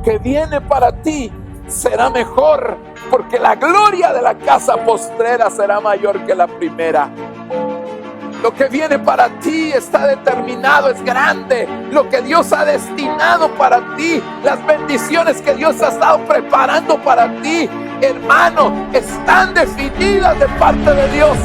que viene para ti será mejor, porque la gloria de la casa postrera será mayor que la primera. Lo que viene para ti está determinado, es grande. Lo que Dios ha destinado para ti, las bendiciones que Dios ha estado preparando para ti, hermano, están definidas de parte de Dios.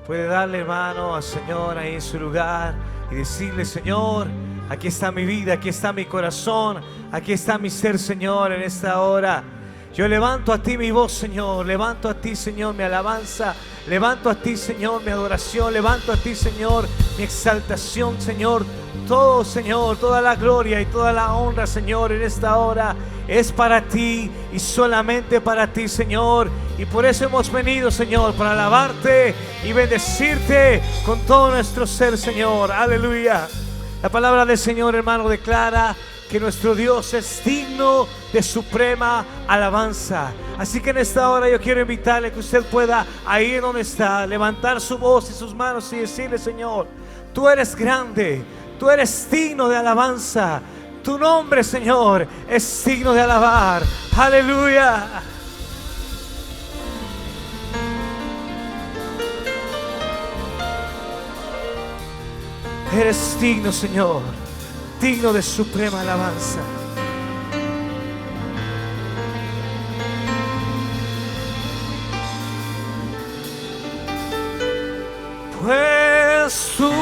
Puede darle mano al Señor ahí en su lugar y decirle: Señor, aquí está mi vida, aquí está mi corazón, aquí está mi ser, Señor, en esta hora. Yo levanto a ti mi voz, Señor, levanto a ti, Señor, mi alabanza, levanto a ti, Señor, mi adoración, levanto a ti, Señor, mi exaltación, Señor. Todo, Señor, toda la gloria y toda la honra, Señor, en esta hora es para ti y solamente para ti, Señor. Y por eso hemos venido, Señor, para alabarte y bendecirte con todo nuestro ser, Señor. Aleluya. La palabra del Señor, hermano, declara que nuestro Dios es digno de suprema alabanza. Así que en esta hora yo quiero invitarle que usted pueda, ahí donde está, levantar su voz y sus manos y decirle: Señor, tú eres grande, tú eres digno de alabanza. Tu nombre, Señor, es digno de alabar. Aleluya. Eres digno, Señor, digno de suprema alabanza. Pues tú,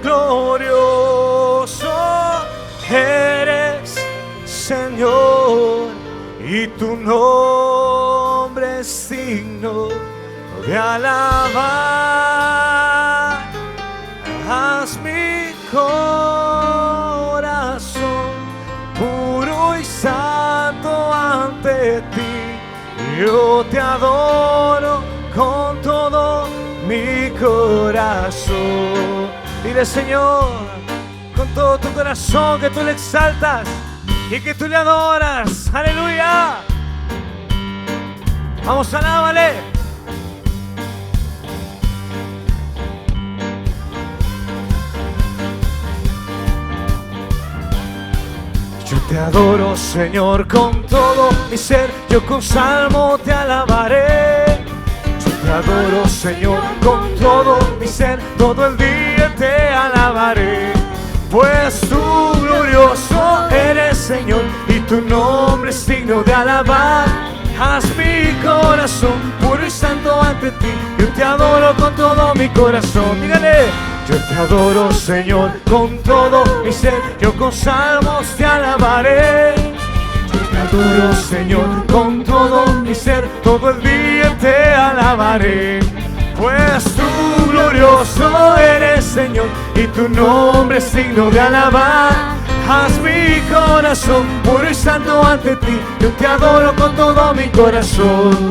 glorioso eres, Señor, y tu nombre es digno de alabar. Haz mi corazón puro y santo ante ti. Yo te adoro con todo mi corazón. Dile: Señor, con todo tu corazón, que tú le exaltas y que tú le adoras. Aleluya. Vamos, alábale. Yo te adoro, Señor, con todo mi ser. Yo con salmo te alabaré. Yo te adoro, Señor, con todo mi ser. Todo el día te alabaré. Pues tú, glorioso eres, Señor, y tu nombre es digno de alabar. Haz mi corazón puro y santo ante ti. Yo te adoro con todo mi corazón. Dígale: yo te adoro, Señor, con todo mi ser. Yo con salmos te alabaré. Yo te adoro, Señor, con todo mi ser. Todo el día te alabaré. Pues tú, glorioso eres, Señor, y tu nombre es digno de alabar. Haz mi corazón puro y santo ante ti. Yo te adoro con todo mi corazón.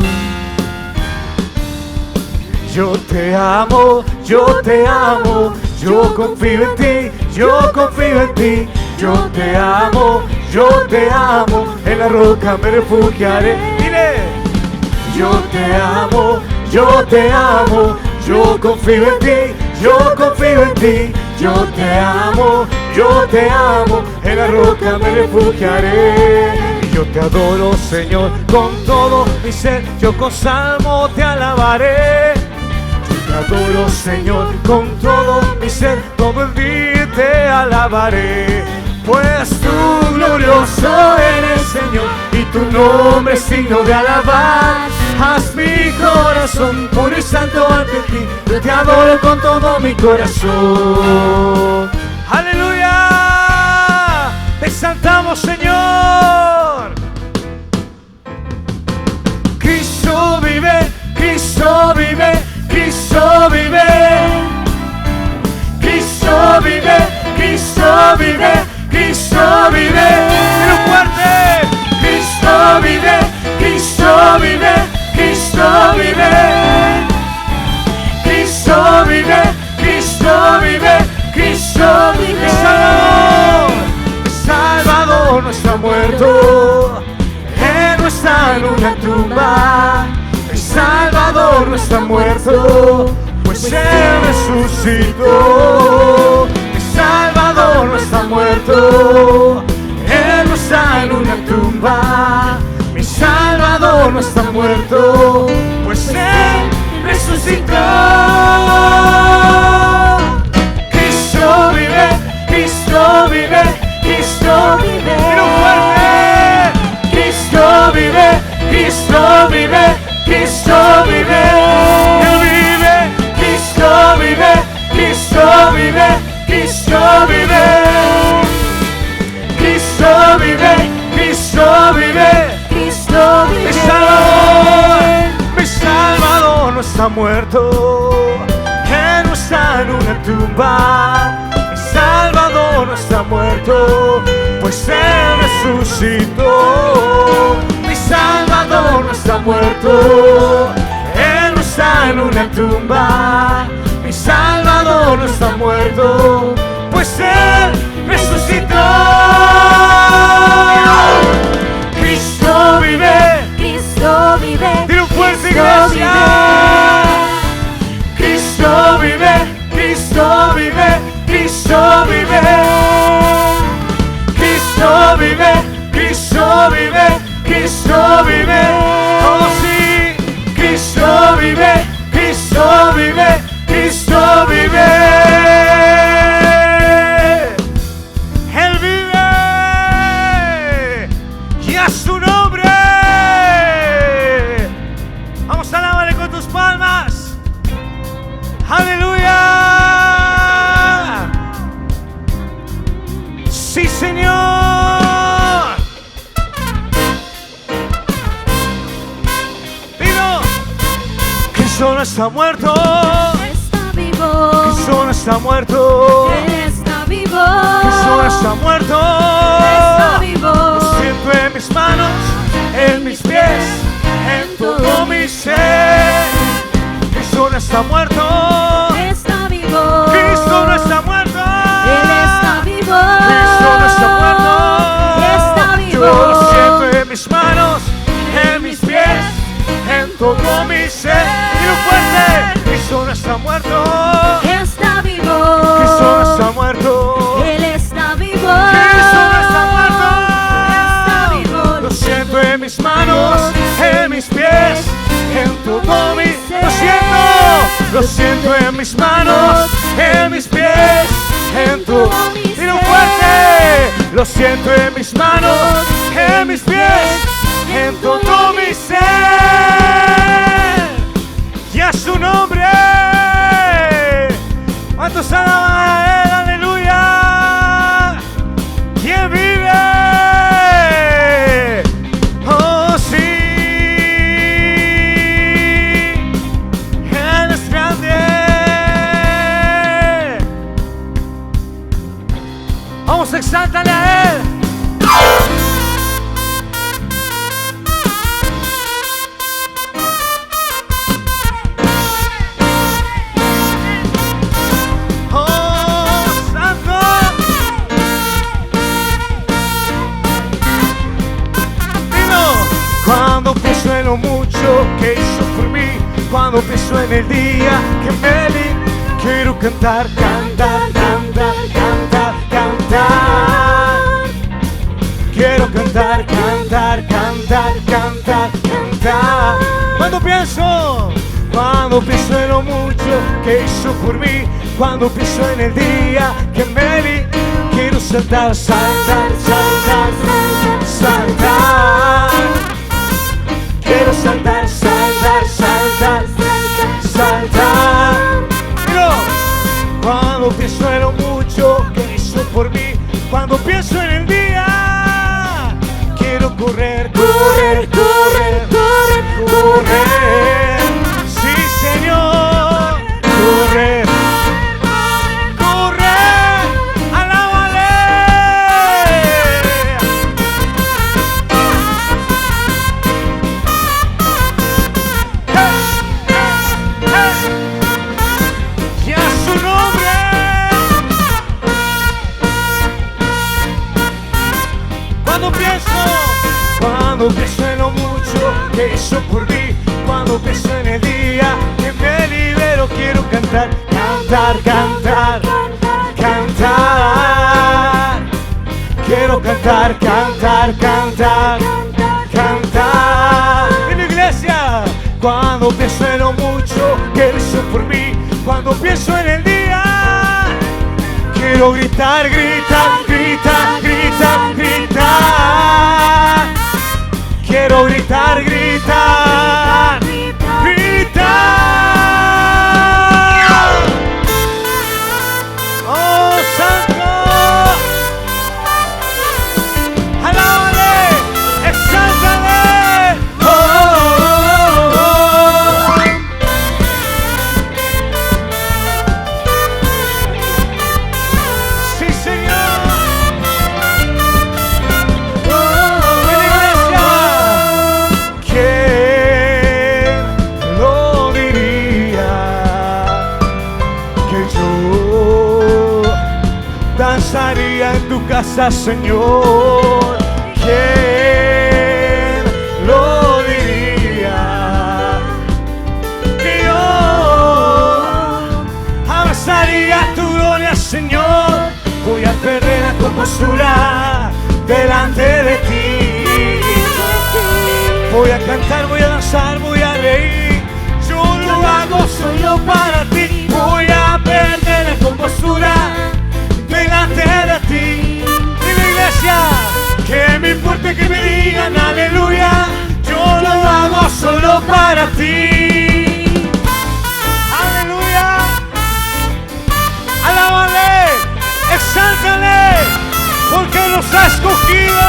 Yo te amo, yo te amo. Yo confío en ti, yo confío en ti. Yo te amo, yo te amo. En la roca me refugiaré. Dile: yo te amo, yo te amo. Yo confío en ti, yo confío en ti. Yo te amo, yo te amo. En la roca me refugiaré. Y yo te adoro, Señor, con todo mi ser. Yo con salmo te alabaré. Yo te adoro, Señor, con todo mi ser. Todo el día te alabaré. Pues tú, glorioso eres, Señor, y tu nombre es digno de alabar. Haz mi corazón puro y santo ante ti. Yo te adoro con todo mi corazón. ¡Aleluya! Te exaltamos, Señor. Cristo vive, Cristo vive, Cristo vive. Cristo vive, Cristo vive, Cristo vive. ¡Pero fuerte! Cristo vive, Cristo vive, Cristo vive. Cristo vive, Cristo vive, Cristo vive. Salvador, Salvador no está muerto. Él no está en una tumba. El Salvador no está muerto, pues pues Él resucitó. Mi Salvador no está muerto, Él no está en una tumba. Mi Salvador no está muerto, pues Él resucitó. Cristo vive, Cristo vive, Cristo vive. Pero fuerte. Cristo vive, Cristo vive, Cristo vive. Él vive, Cristo vive, Cristo vive, Cristo vive. Cristo vive, Cristo vive, Cristo vive. Mi Salvador no está muerto, Él no está en una tumba. Mi Salvador no está muerto, pues Él resucitó. Mi Salvador no está muerto, Él no está en una tumba. Mi Salvador no está muerto, pues Él resucitó. Cristo vive, Cristo vive, dile un fuerte iglesia. Cristo vive, Cristo vive, Cristo vive. Cristo vive, Cristo vive, Cristo vive. Oh sí, Cristo vive, Cristo vive, Cristo vive. Él vive y a su nombre. Vamos a alabarle con tus palmas. Aleluya. Sí, Señor. Digo, Cristo no está muerto, está vivo, Cristo no está muerto, Él está vivo, Cristo no está muerto. está vivo. Lo siento en mis manos, en mis pies, en todo mi ser. Cristo no está muerto, Está vivo, Cristo no está muerto. Él está vivo, Cristo no está muerto. está vivo. Yo lo siento en mis manos, en mis pies, en todo mi ser. Dilo fuerte. Cristo no está muerto, Está vivo, Cristo no está muerto. Él está vivo, Cristo no está muerto. está vivo. Lo siento en mis manos, en mis pies, en todo mi ser. Lo siento en mis manos, en mis pies, en todo mi ser. Dilo fuerte. Lo siento en mis manos, en mis pies, en todo mi ser. Y a su nombre. ¿Cuántos alaban a Él? Aleluya. ¿Quién vive? Oh sí. Él es grande. Vamos, exáltale a Él. Oh, santo. Dilo. Cuando pienso en lo mucho que hizo por mí, cuando pienso en el día que me di, quiero cantar, cantar, cantar, cantar, cantar. Quiero cantar, cantar, cantar, cantar, cantar. Cuando pienso en lo mucho que hizo por mí, cuando pienso en el día que me di, quiero saltar, saltar, saltar, saltar. Quiero saltar, saltar, saltar, saltar. Digo, cuando pienso en lo mucho que hizo por mí, cuando pienso en el día, quiero correr, correr, correr, correr, correr. Sí, Señor, correr, correr, alábale. Y a su nombre. Cuando pienso en lo mucho que hizo por mí, cuando pienso en el día que me libero, quiero cantar. cantar, cantar, cantar, cantar. Quiero cantar, cantar, cantar, cantar. En la iglesia, cuando pienso en lo mucho que Él hizo por mí, cuando pienso en el día, quiero gritar, gritar, gritar, gritar, gritar. Quiero gritar, gritar, gritar. Oh, Santo, alábale, exáltale. Oh, oh, oh, oh. Sí, Señor. En la iglesia, ¿quién lo diría? Que yo danzaría en tu casa, Señor. ¿Quién lo diría? Que yo abrazaría tu gloria, Señor. Voy a perder la compostura delante de ti. Voy a cantar, voy a danzar, voy a reír. Yo lo hago solo para ti. Voy a perder la compostura delante de ti. En la iglesia, que me importe que me digan aleluya. Yo lo hago solo para ti. Aleluya. Alábale, exáltale, porque nos ha escogido.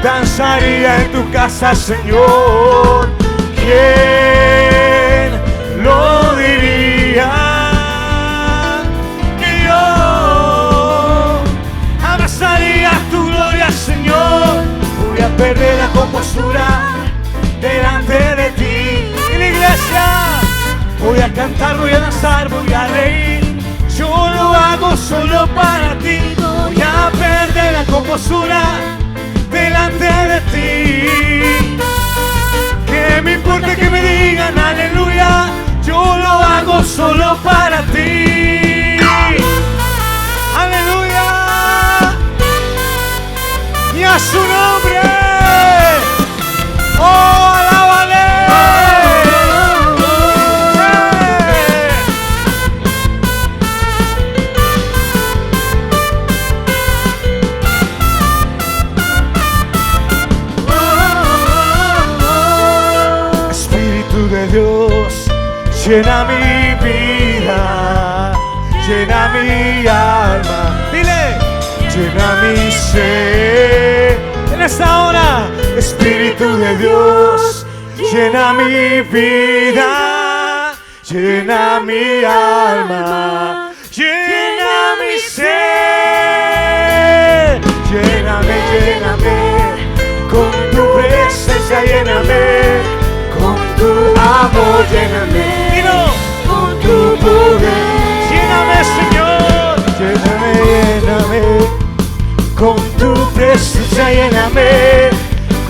Danzaría en tu casa, Señor. ¿Quién lo diría? Que yo abrazaría tu gloria, Señor. Voy a perder la compostura delante de ti. En la iglesia, voy a cantar, voy a danzar, voy a reír. Yo lo hago solo para ti. Voy a perder la compostura delante de ti. Que me importa que me digan aleluya. Yo lo hago solo para ti. Aleluya. Y a su nombre. Oh, alábale. Dios, llena mi vida, llena mi alma, dile, llena mi ser. En esta hora, Espíritu de Dios, llena mi vida, llena mi alma, llena mi ser. Lléname, lléname, con tu presencia lléname. Tu amor, lléname, con tu poder. Lléname, Señor, lléname, lléname, con tu presencia, lléname,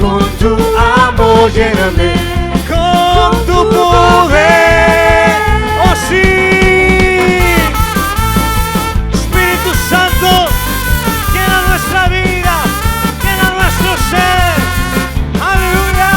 con tu amor, lléname, con tu poder. Oh sí, Espíritu Santo, llena nuestra vida, llena nuestro ser. Aleluya.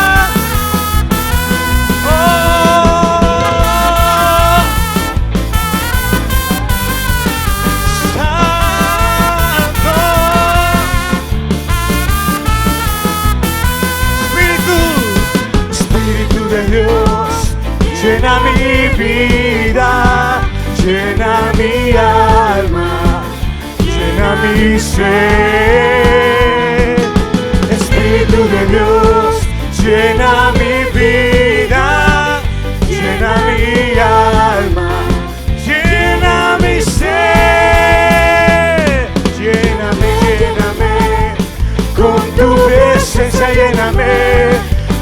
Llena mi vida, llena mi alma, llena mi ser. Espíritu de Dios, llena mi vida, llena mi alma, llena mi ser. Lléname, lléname con tu lléname,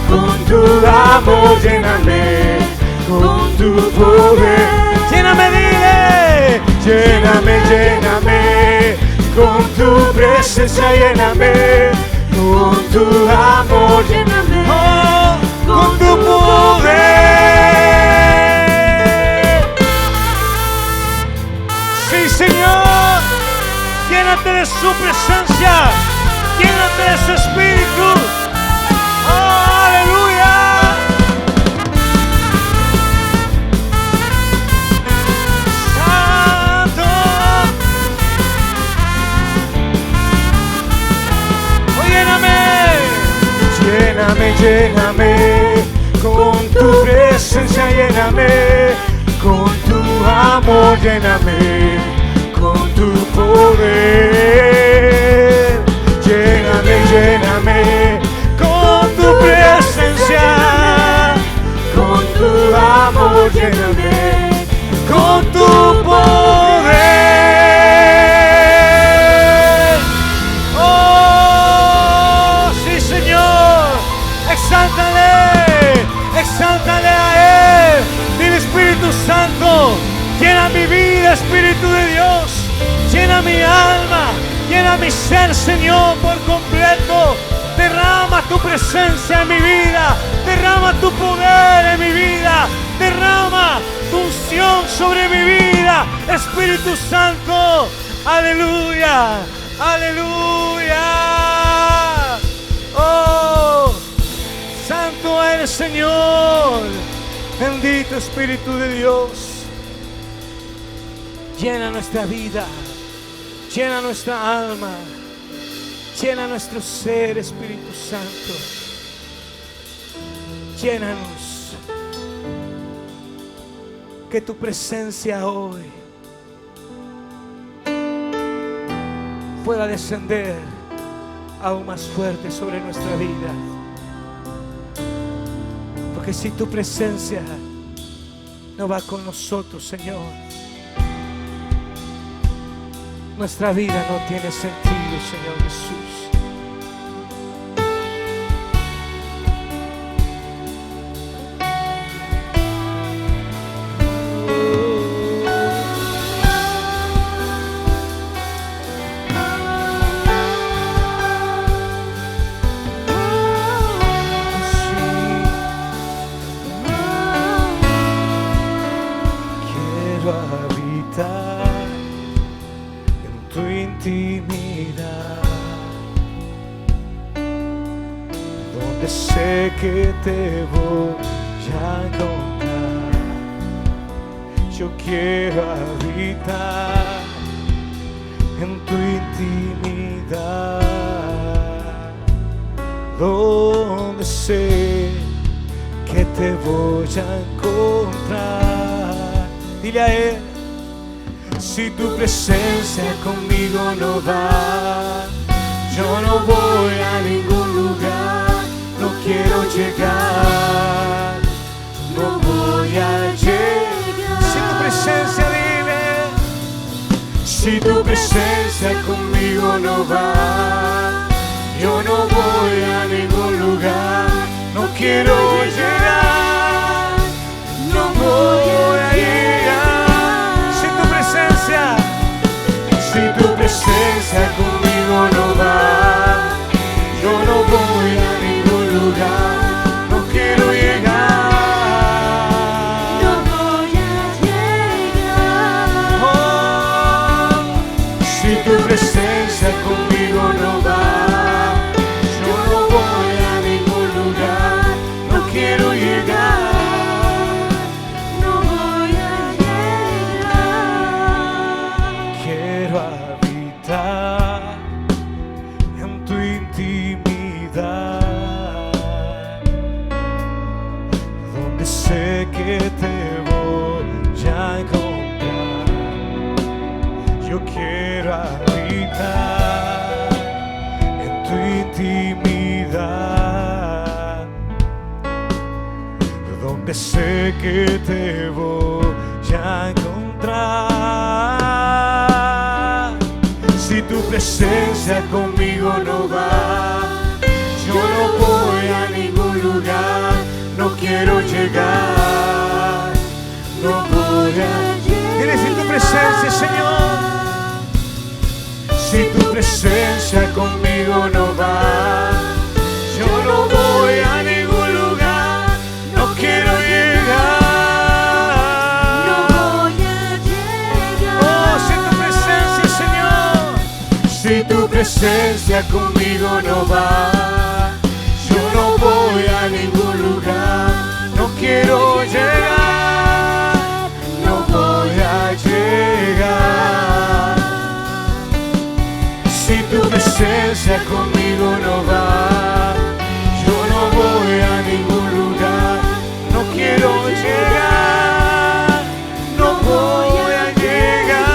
con tu amor lléname, con tu poder. Lléname, dile, lléname, lléname, con tu presencia lléname, con tu amor lléname, oh, con tu poder. Sí, Señor, llénate de su presencia, llénate de su espíritu. Oh, aleluya. Santo. Oh, lléname, lléname, lléname, con tu presencia lléname, con tu amor lléname, con tu poder. Lléname, lléname, con tu presencia, con tu amor lléname, con tu poder. Oh, sí, Señor, exáltale, exáltale a Él. Dile, Espíritu Santo, llena mi vida, Espíritu de Dios, llena mi alma, llena mi ser, Señor, por completo. Derrama tu presencia en mi vida, derrama tu poder en mi vida, derrama tu unción sobre mi vida, Espíritu Santo. Aleluya, aleluya. Oh, santo eres, Señor. Bendito Espíritu de Dios. Llena nuestra vida, llena nuestra alma, llena nuestro ser, Espíritu Santo. Llénanos. Que tu presencia hoy pueda descender aún más fuerte sobre nuestra vida. Porque si tu presencia no va con nosotros, Señor, nuestra vida no tiene sentido, Señor Jesús. Quiero habitar en tu intimidad, donde sé que te voy a encontrar. Yo quiero habitar en tu intimidad, donde sé que te voy a encontrar. Dile a Él, si tu presencia conmigo no va, yo no voy a ningún lugar, no quiero llegar, no voy a llegar. Si tu presencia, dile, si tu presencia conmigo no va, yo no voy a ningún lugar, no quiero llegar, no voy a llegar. Si tu presencia conmigo no va, yo no voy a ningún lugar, no quiero llegar, No voy a llegar. oh, si tu presencia conmigo no va, yo no voy a ningún lugar, no quiero llegar, No voy a llegar. quiero habitar en tu intimidad, donde sé que te voy a encontrar. Yo quiero habitar en tu intimidad, donde sé que te voy a encontrar. Si tu presencia conmigo no va, yo no no voy a ningún lugar, no quiero llegar, no voy a llegar. Dile si tu presencia, Señor, si tu presencia conmigo no va, yo no voy a ningún lugar, no quiero llegar. No voy a llegar. Oh, si tu presencia, Señor, si tu presencia conmigo no va, yo no voy a ningún lugar, no quiero llegar, no voy a llegar. Si tu presencia conmigo no va, yo no voy a ningún lugar, no quiero llegar, no voy a llegar.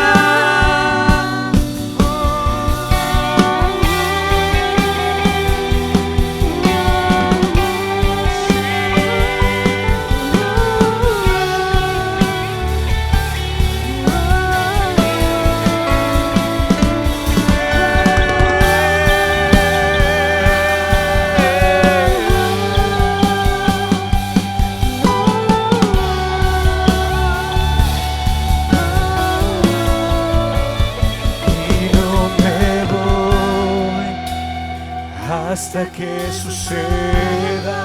Hasta que suceda,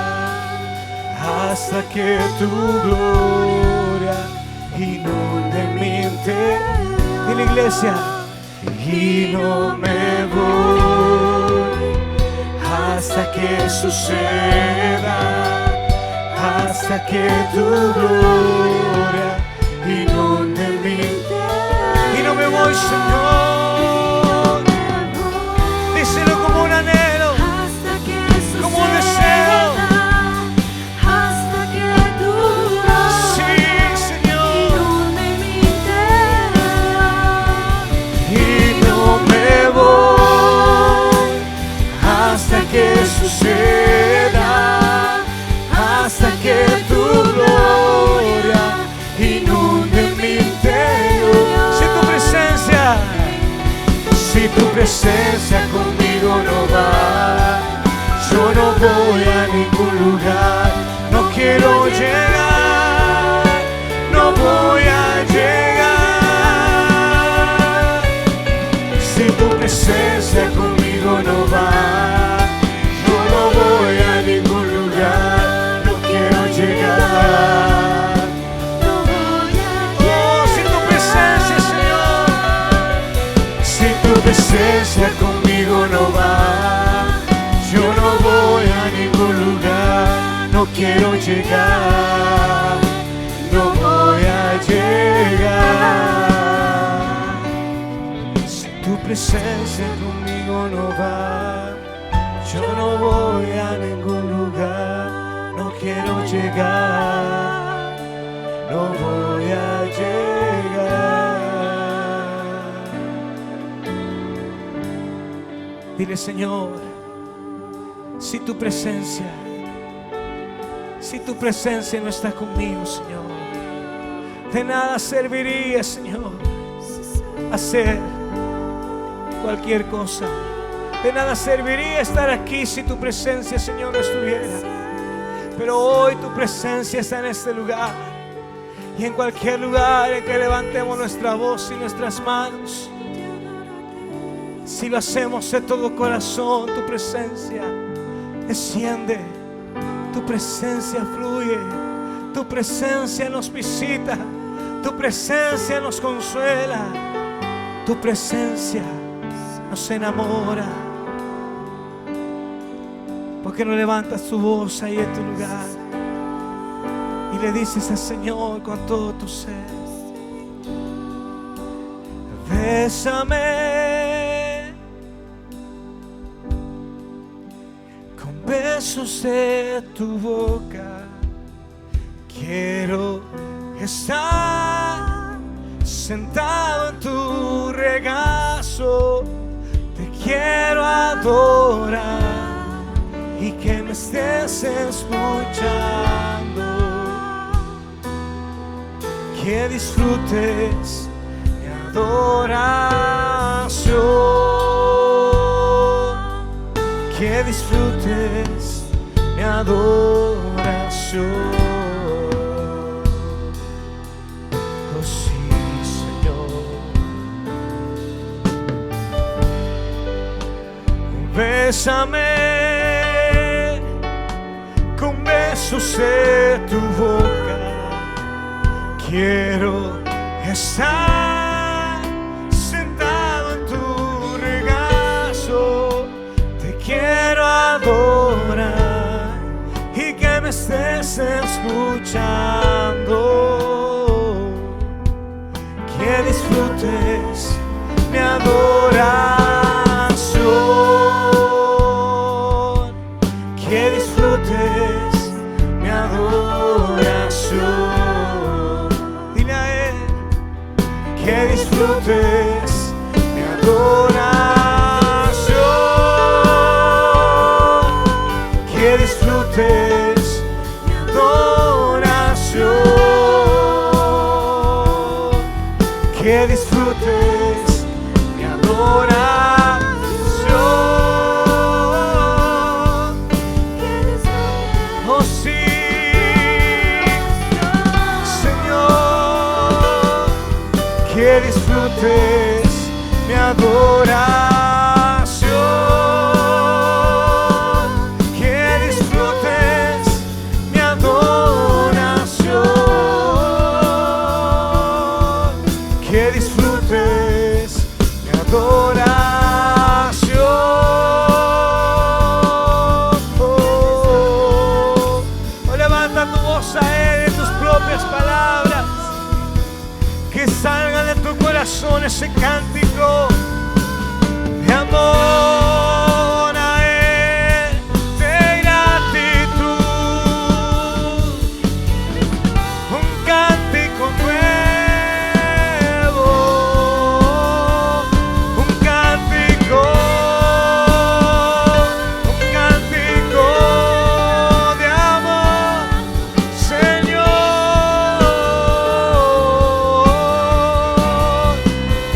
hasta que tu gloria inunde mi interior. Y la iglesia, y no me voy hasta que suceda, hasta que tu gloria inunde mi interior. Y no me voy, Señor, díselo como un anhelo, Hasta que como un deseo. hasta que tu gloria Sí, Señor. inunde mi interior. Y no me voy hasta que suceda, hasta que tu gloria inunde mi interior. Si tu presencia conmigo no va, yo no voy a ningún lugar, no quiero llegar, no voy a llegar. Si tu presencia conmigo no va, yo no voy a ningún lugar, no quiero llegar. No voy a Oh, si tu presencia, Señor, si tu presencia conmigo no va, yo no voy a ningún lugar, no quiero llegar, no voy a llegar. Si tu presencia conmigo no va, yo no voy a ningún lugar, no quiero llegar, no voy a llegar. Dile, Señor, si tu presencia no está conmigo, Señor, de nada serviría, Señor, hacer cualquier cosa. De nada serviría estar aquí si tu presencia, Señor, no estuviera. Pero hoy tu presencia está en este lugar. Y en cualquier lugar en que levantemos nuestra voz y nuestras manos, si lo hacemos de todo corazón, tu presencia desciende, tu presencia fluye, tu presencia nos visita, tu presencia nos consuela, tu presencia nos enamora. ¿Por qué no levantas tu voz ahí en tu lugar y le dices al Señor con todo tu ser: bésame con besos de tu boca, quiero estar sentado en tu regazo, te quiero adorar y que me estés escuchando, que disfrutes mi adoración, que disfrutes mi adoración. Oh sí, Señor. Bésame con besos de tu boca. Quiero estar sentado en tu regazo. Te quiero adorar y que me estés escuchando. Que disfrutes mi adoración. Que disfrutes mi adoración. Dile a Él que disfrutes mi adoración. Que disfrutes mi adoración. Que disfrutes mi adoración. Oh sí, Señor, que disfrutes mi adoración. Que disfrutes mi adoración. Que disfrutes mi adoración. Oh, levanta tu voz a Él en tus propias palabras. Que salga de tu corazón ese cántico de amor a Él, de gratitud. Un cántico nuevo, un cántico de amor, Señor.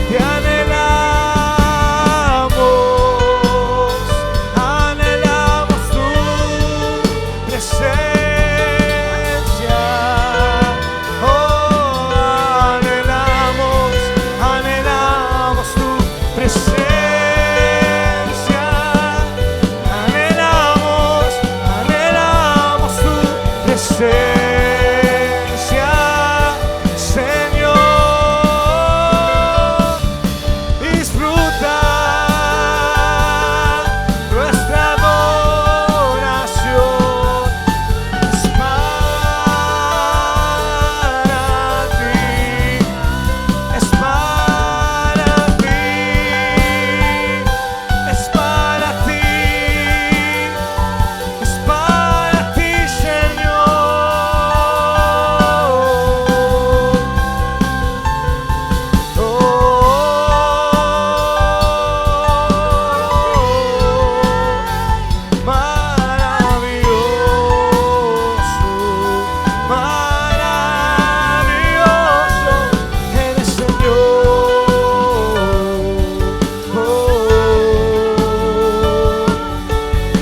Te anhelamos tu presencia. Oh, anhelamos tu presencia. Anhelamos tu presencia, Señor. Disfruta nuestra adoración. Es para ti, es para ti, es para ti, es para ti, Señor. Maravilloso, maravilloso eres, Señor.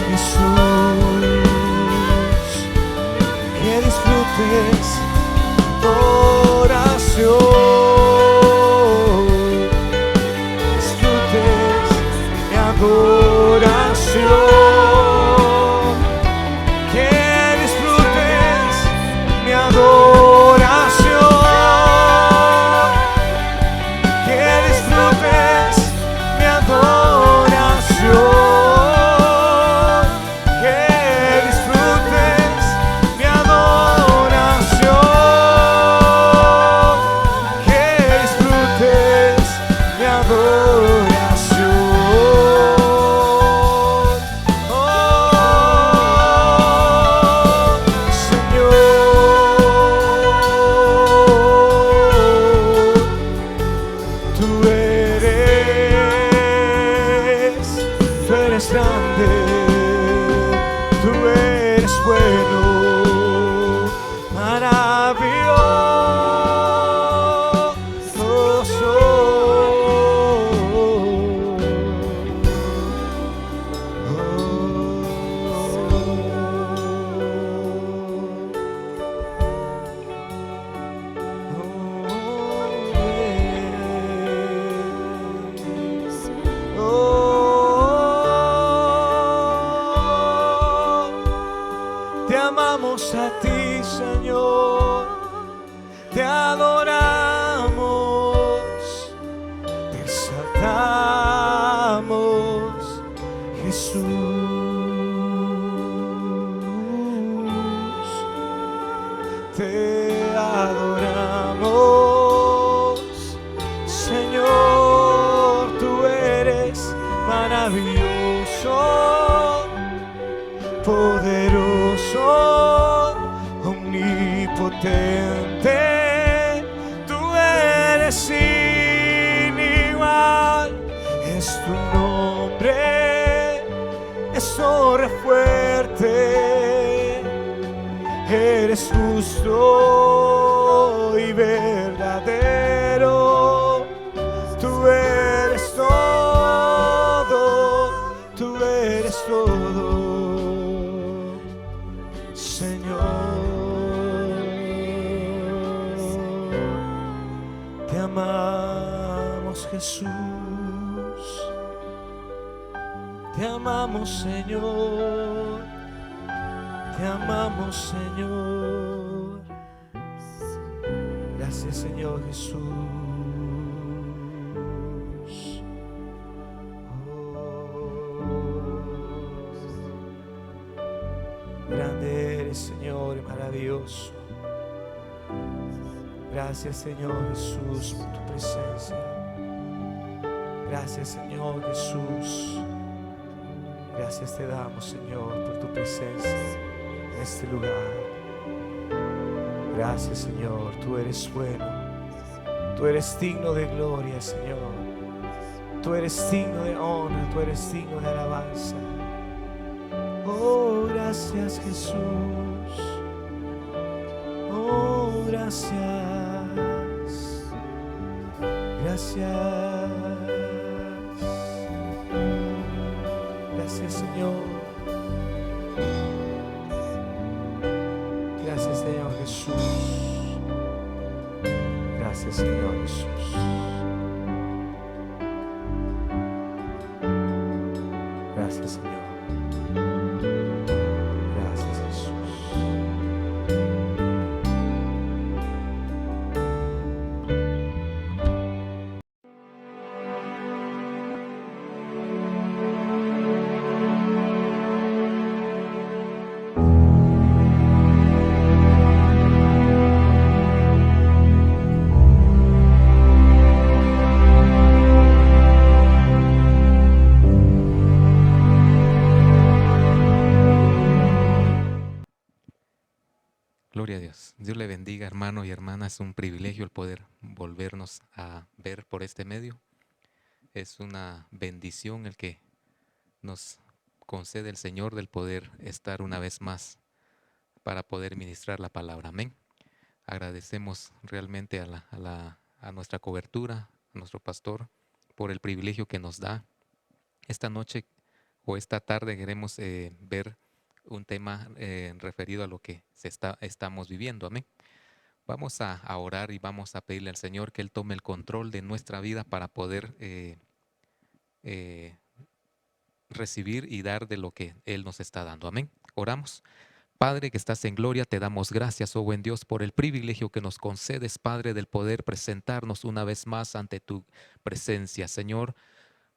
Jesús, que disfrutes adoración. Disfrutes mi adoración. Que disfrutes mi adoración. Que disfrutes mi adoración. Que disfrutes mi adoración. Que disfrutes mi adoración. Oh, Señor, tú eres grande, tú eres bueno, maravilloso. Oh, a ti, Señor, te adoramos, te exaltamos, Jesús. Te adoramos, Señor, tú eres maravilloso, poderoso, omnipotente, tú eres sin igual, es tu nombre, es obra fuerte, eres justo y verdadero, tú eres todo, tú eres todo, Señor. Te amamos, Jesús, te amamos, Señor, te amamos, Señor. Gracias, Señor Jesús. Grande eres, Señor, y maravilloso. Gracias, Señor Jesús, por tu presencia. Gracias, Señor Jesús. Gracias te damos, Señor, por tu presencia en este lugar. Gracias, Señor, tú eres bueno. Tú eres digno de gloria, Señor. Tú eres digno de honra, tú eres digno de alabanza. Oh, gracias, Jesús. Oh, gracias. Gracias. Gracias, Señor. Gracias, Señor Jesús. Gracias, Señor Jesús. Gracias, Señor. Gracias, Jesús. Gloria a Dios. Dios le bendiga, hermano y hermana. Es un privilegio el poder volvernos a ver por este medio. Es una bendición el que nos concede el Señor del poder estar una vez más para poder ministrar la palabra. Amén. Agradecemos realmente a nuestra cobertura, a nuestro pastor, por el privilegio que nos da. Esta noche o esta tarde queremos ver un tema referido a lo que estamos viviendo. Amén. Vamos a orar y vamos a pedirle al Señor que Él tome el control de nuestra vida para poder recibir y dar de lo que Él nos está dando. Amén. Oramos. Padre que estás en gloria, te damos gracias, oh buen Dios, por el privilegio que nos concedes, Padre, del poder presentarnos una vez más ante tu presencia, Señor.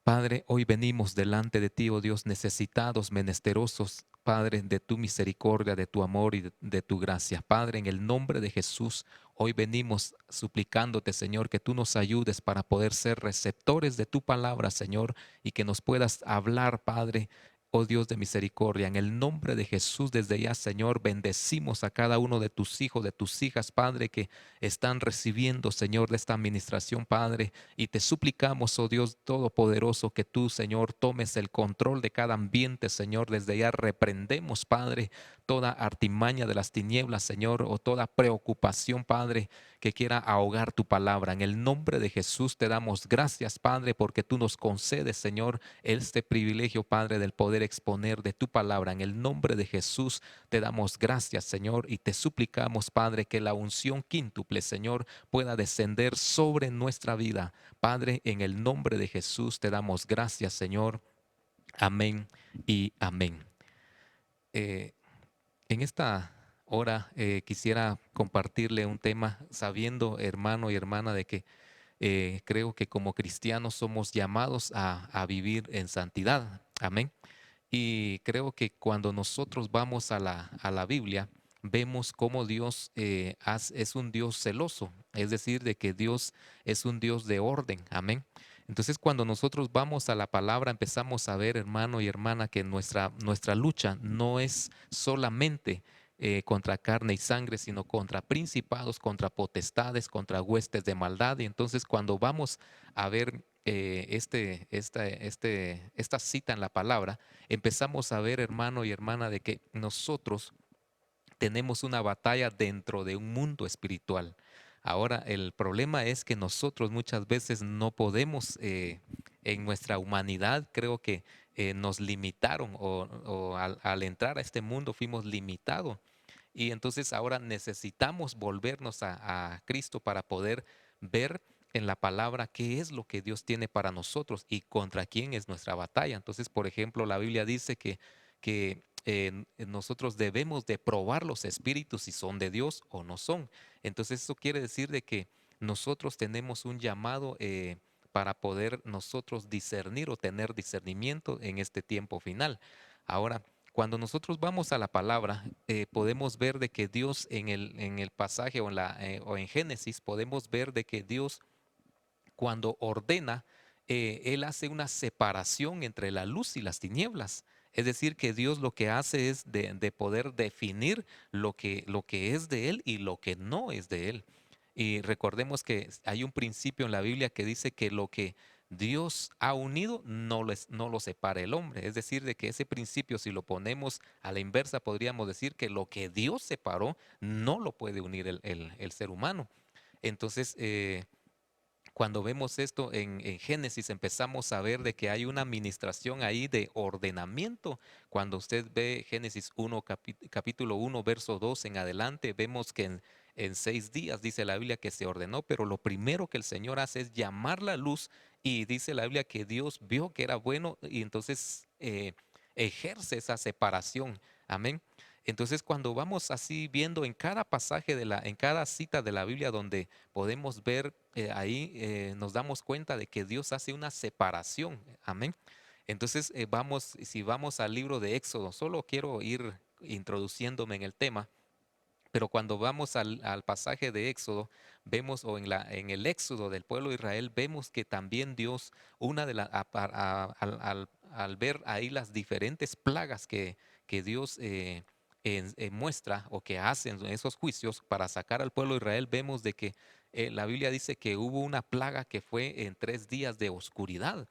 Padre, hoy venimos delante de ti, oh Dios, necesitados, menesterosos, Padre, de tu misericordia, de tu amor y de tu gracia. Padre, en el nombre de Jesús, hoy venimos suplicándote, Señor, que tú nos ayudes para poder ser receptores de tu palabra, Señor, y que nos puedas hablar, Padre, oh Dios de misericordia. En el nombre de Jesús, desde ya, Señor, bendecimos a cada uno de tus hijos, de tus hijas, Padre, que están recibiendo, Señor, de esta administración, Padre, y te suplicamos, oh Dios todopoderoso, que tú, Señor, tomes el control de cada ambiente, Señor. Desde ya reprendemos, Padre, toda artimaña de las tinieblas, Señor, o toda preocupación, Padre, que quiera ahogar tu palabra. En el nombre de Jesús te damos gracias, Padre, porque tú nos concedes, Señor, este privilegio, Padre, del poder exponer de tu palabra. En el nombre de Jesús te damos gracias, Señor, y te suplicamos, Padre, que la unción quíntuple, Señor, pueda descender sobre nuestra vida. Padre, en el nombre de Jesús te damos gracias, Señor. Amén y amén. En esta Ahora quisiera compartirle un tema sabiendo, hermano y hermana, de que creo que como cristianos somos llamados a vivir en santidad. Amén. Y creo que cuando nosotros vamos a la Biblia, vemos cómo Dios es un Dios celoso, es decir, de que Dios es un Dios de orden. Amén. Entonces, cuando nosotros vamos a la palabra, empezamos a ver, hermano y hermana, que nuestra lucha no es solamente contra carne y sangre, sino contra principados, contra potestades, contra huestes de maldad. Y entonces, cuando vamos a ver esta cita en la palabra, empezamos a ver, hermano y hermana, de que nosotros tenemos una batalla dentro de un mundo espiritual. Ahora, el problema es que nosotros muchas veces no podemos, en nuestra humanidad, creo que nos limitaron o al entrar a este mundo fuimos limitados. Y entonces ahora necesitamos volvernos a Cristo para poder ver en la palabra qué es lo que Dios tiene para nosotros y contra quién es nuestra batalla. Entonces, por ejemplo, la Biblia dice que nosotros debemos de probar los espíritus si son de Dios o no son. Entonces, eso quiere decir de que nosotros tenemos un llamado para poder nosotros discernir o tener discernimiento en este tiempo final. Ahora, cuando nosotros vamos a la palabra, podemos ver de que Dios en el pasaje o en Génesis, podemos ver de que Dios cuando ordena, Él hace una separación entre la luz y las tinieblas. Es decir, que Dios lo que hace es de poder definir lo que es de Él y lo que no es de Él. Y recordemos que hay un principio en la Biblia que dice que lo que Dios ha unido no lo separa el hombre. Es decir, de que ese principio, si lo ponemos a la inversa, podríamos decir que lo que Dios separó no lo puede unir el ser humano. Entonces, cuando vemos esto en Génesis, empezamos a ver de que hay una administración ahí de ordenamiento. Cuando usted ve Génesis 1, capítulo 1, verso 2 en adelante, vemos que en 6 días dice la Biblia que se ordenó, pero lo primero que el Señor hace es llamar la luz y dice la Biblia que Dios vio que era bueno y entonces ejerce esa separación. Amén. Entonces, cuando vamos así viendo en cada pasaje en cada cita de la Biblia donde podemos ver ahí, nos damos cuenta de que Dios hace una separación. Amén. Entonces, si vamos al libro de Éxodo, solo quiero ir introduciéndome en el tema. Pero cuando vamos al pasaje de Éxodo, vemos, o en el Éxodo del pueblo de Israel, vemos que también Dios, una de la, al ver ahí las diferentes plagas que Dios muestra o que hace en esos juicios para sacar al pueblo de Israel, vemos de que la Biblia dice que hubo una plaga que fue en 3 días de oscuridad.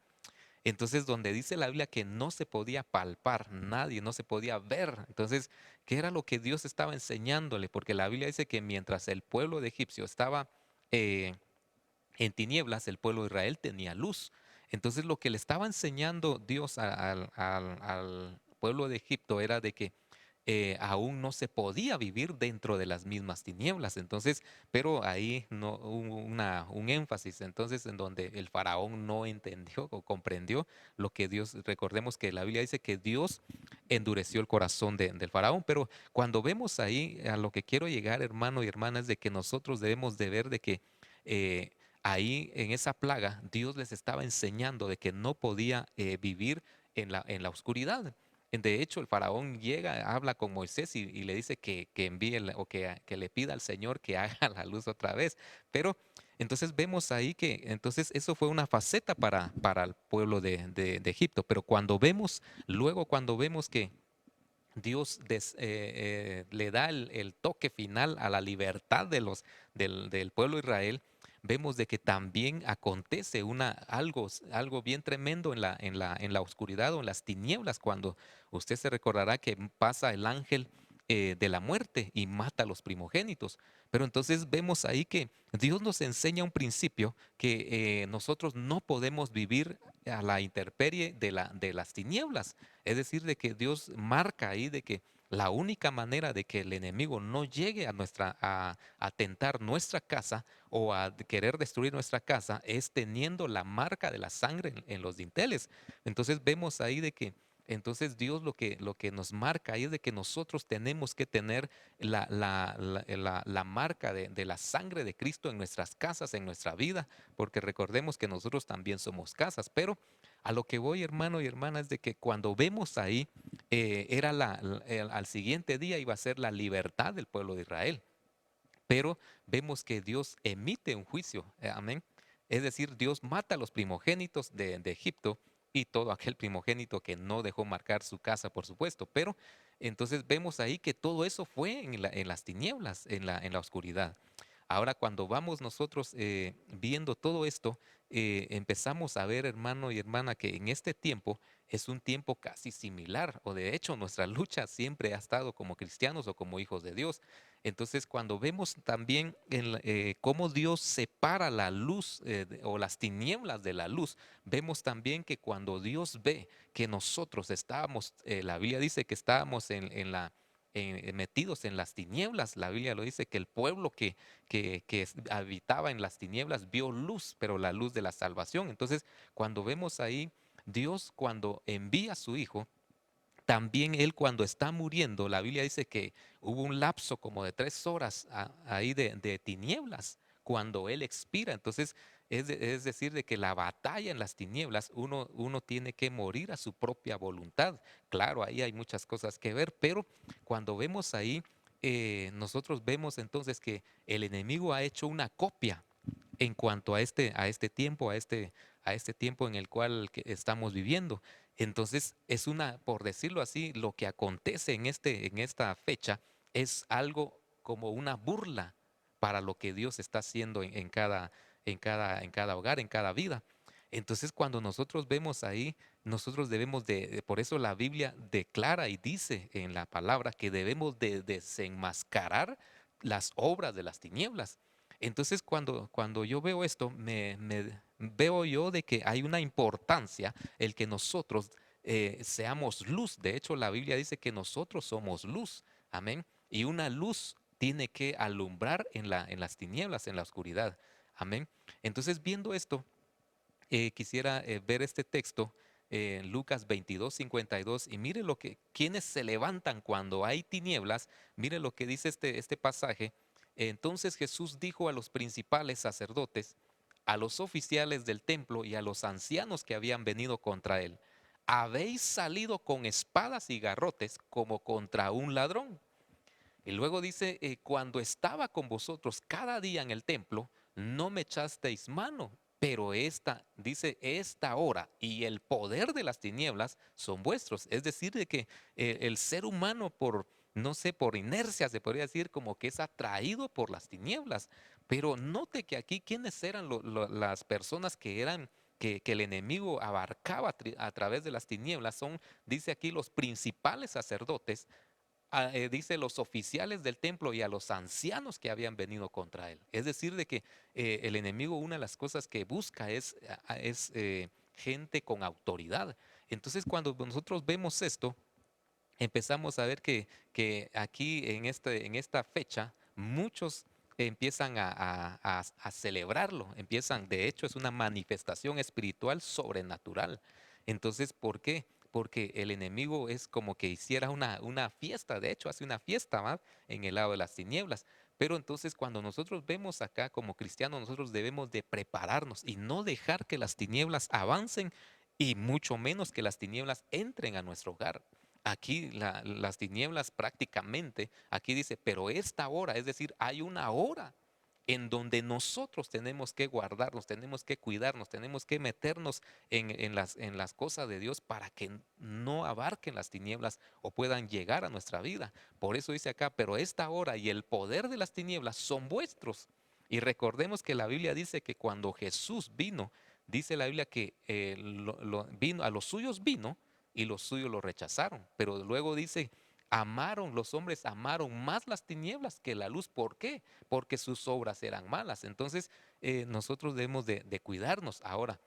Entonces, donde dice la Biblia que no se podía palpar nadie, no se podía ver. Entonces, ¿qué era lo que Dios estaba enseñándole? Porque la Biblia dice que mientras el pueblo de Egipcio estaba eh, en tinieblas, el pueblo de Israel tenía luz. Entonces, lo que le estaba enseñando Dios al pueblo de Egipto era de que aún no se podía vivir dentro de las mismas tinieblas. Entonces, pero ahí no hubo un énfasis, entonces, en donde el faraón no entendió o comprendió lo que Dios, recordemos que la Biblia dice que Dios endureció el corazón del faraón, pero cuando vemos ahí, a lo que quiero llegar, hermano y hermana, es de que nosotros debemos de ver de que ahí en esa plaga Dios les estaba enseñando de que no podía vivir en la oscuridad. De hecho, el faraón llega, habla con Moisés y le dice que envíe que le pida al Señor que haga la luz otra vez. Pero entonces vemos ahí que entonces eso fue una faceta para el pueblo de Egipto. Pero cuando vemos que Dios le da el toque final a la libertad del pueblo de Israel, vemos de que también acontece algo bien tremendo en la oscuridad o en las tinieblas, cuando usted se recordará que pasa el ángel de la muerte y mata a los primogénitos. Pero entonces vemos ahí que Dios nos enseña un principio que nosotros no podemos vivir a la intemperie de las tinieblas. Es decir, de que Dios marca ahí de que la única manera de que el enemigo no llegue a tentar nuestra casa o a querer destruir nuestra casa es teniendo la marca de la sangre en los dinteles. Entonces vemos ahí de que Entonces Dios lo que nos marca ahí es de que nosotros tenemos que tener la marca de la sangre de Cristo en nuestras casas, en nuestra vida, porque recordemos que nosotros también somos casas. Pero a lo que voy, hermano y hermana, es de que cuando vemos ahí, era al siguiente día iba a ser la libertad del pueblo de Israel. Pero vemos que Dios emite un juicio, amén. Es decir, Dios mata a los primogénitos de Egipto y todo aquel primogénito que no dejó marcar su casa, por supuesto. Pero entonces vemos ahí que todo eso fue en las tinieblas, en la oscuridad. Ahora, cuando vamos nosotros viendo todo esto, empezamos a ver, hermano y hermana, que en este tiempo es un tiempo casi similar, o de hecho nuestra lucha siempre ha estado como cristianos o como hijos de Dios. Entonces, cuando vemos también cómo Dios separa la luz o las tinieblas de la luz, vemos también que cuando Dios ve que nosotros estábamos, la Biblia dice que estábamos metidos en las tinieblas. La Biblia lo dice que el pueblo que habitaba en las tinieblas vio luz, pero la luz de la salvación. Entonces, cuando vemos ahí, Dios cuando envía a su Hijo, también Él cuando está muriendo, la Biblia dice que hubo un lapso como de 3 horas ahí de tinieblas cuando Él expira. Entonces, es decir, de que la batalla en las tinieblas, uno tiene que morir a su propia voluntad. Claro, ahí hay muchas cosas que ver, pero cuando vemos ahí, nosotros vemos entonces que el enemigo ha hecho una copia en cuanto a este tiempo, a este tiempo en el cual que estamos viviendo. Entonces, es una, por decirlo así, lo que acontece en esta fecha es algo como una burla para lo que Dios está haciendo en cada hogar, en cada vida. Entonces, cuando nosotros vemos ahí, nosotros debemos por eso la Biblia declara y dice en la palabra que debemos de desenmascarar las obras de las tinieblas. Entonces, cuando yo veo esto, me veo yo de que hay una importancia el que nosotros seamos luz. De hecho, la Biblia dice que nosotros somos luz. Amén. Y una luz tiene que alumbrar en las tinieblas, en la oscuridad. Amén. Entonces, viendo esto, quisiera ver este texto en Lucas 22:52 y mire lo que, quienes se levantan cuando hay tinieblas, mire lo que dice este pasaje. Entonces Jesús dijo a los principales sacerdotes, a los oficiales del templo y a los ancianos que habían venido contra él, habéis salido con espadas y garrotes como contra un ladrón. Y luego dice, cuando estaba con vosotros cada día en el templo, no me echasteis mano, pero dice, esta hora y el poder de las tinieblas son vuestros. Es decir, de que el ser humano por, no sé, por inercia se podría decir como que es atraído por las tinieblas. Pero note que aquí, ¿quiénes eran las personas que eran... Que el enemigo abarcaba a través de las tinieblas? Son, dice aquí, los principales sacerdotes, dice los oficiales del templo y a los ancianos que habían venido contra él. Es decir, de que el enemigo, una de las cosas que busca es gente con autoridad. Entonces, cuando nosotros vemos esto, empezamos a ver que aquí en esta fecha, muchos empiezan a celebrarlo, de hecho, es una manifestación espiritual sobrenatural. Entonces, ¿por qué? Porque el enemigo es como que hiciera una fiesta, de hecho, hace una fiesta, ¿va?, en el lado de las tinieblas. Pero entonces cuando nosotros vemos acá como cristianos, nosotros debemos de prepararnos y no dejar que las tinieblas avancen y mucho menos que las tinieblas entren a nuestro hogar. Aquí las tinieblas prácticamente, aquí dice, pero esta hora, es decir, hay una hora en donde nosotros tenemos que guardarnos, tenemos que cuidarnos, tenemos que meternos en las cosas de Dios para que no abarquen las tinieblas o puedan llegar a nuestra vida. Por eso dice acá, pero esta hora y el poder de las tinieblas son vuestros. Y recordemos que la Biblia dice que cuando Jesús vino, dice la Biblia que vino, a los suyos vino y los suyos lo rechazaron. Pero luego dice, los hombres amaron más las tinieblas que la luz. ¿Por qué? Porque sus obras eran malas. Entonces, nosotros debemos de cuidarnos. Ahora,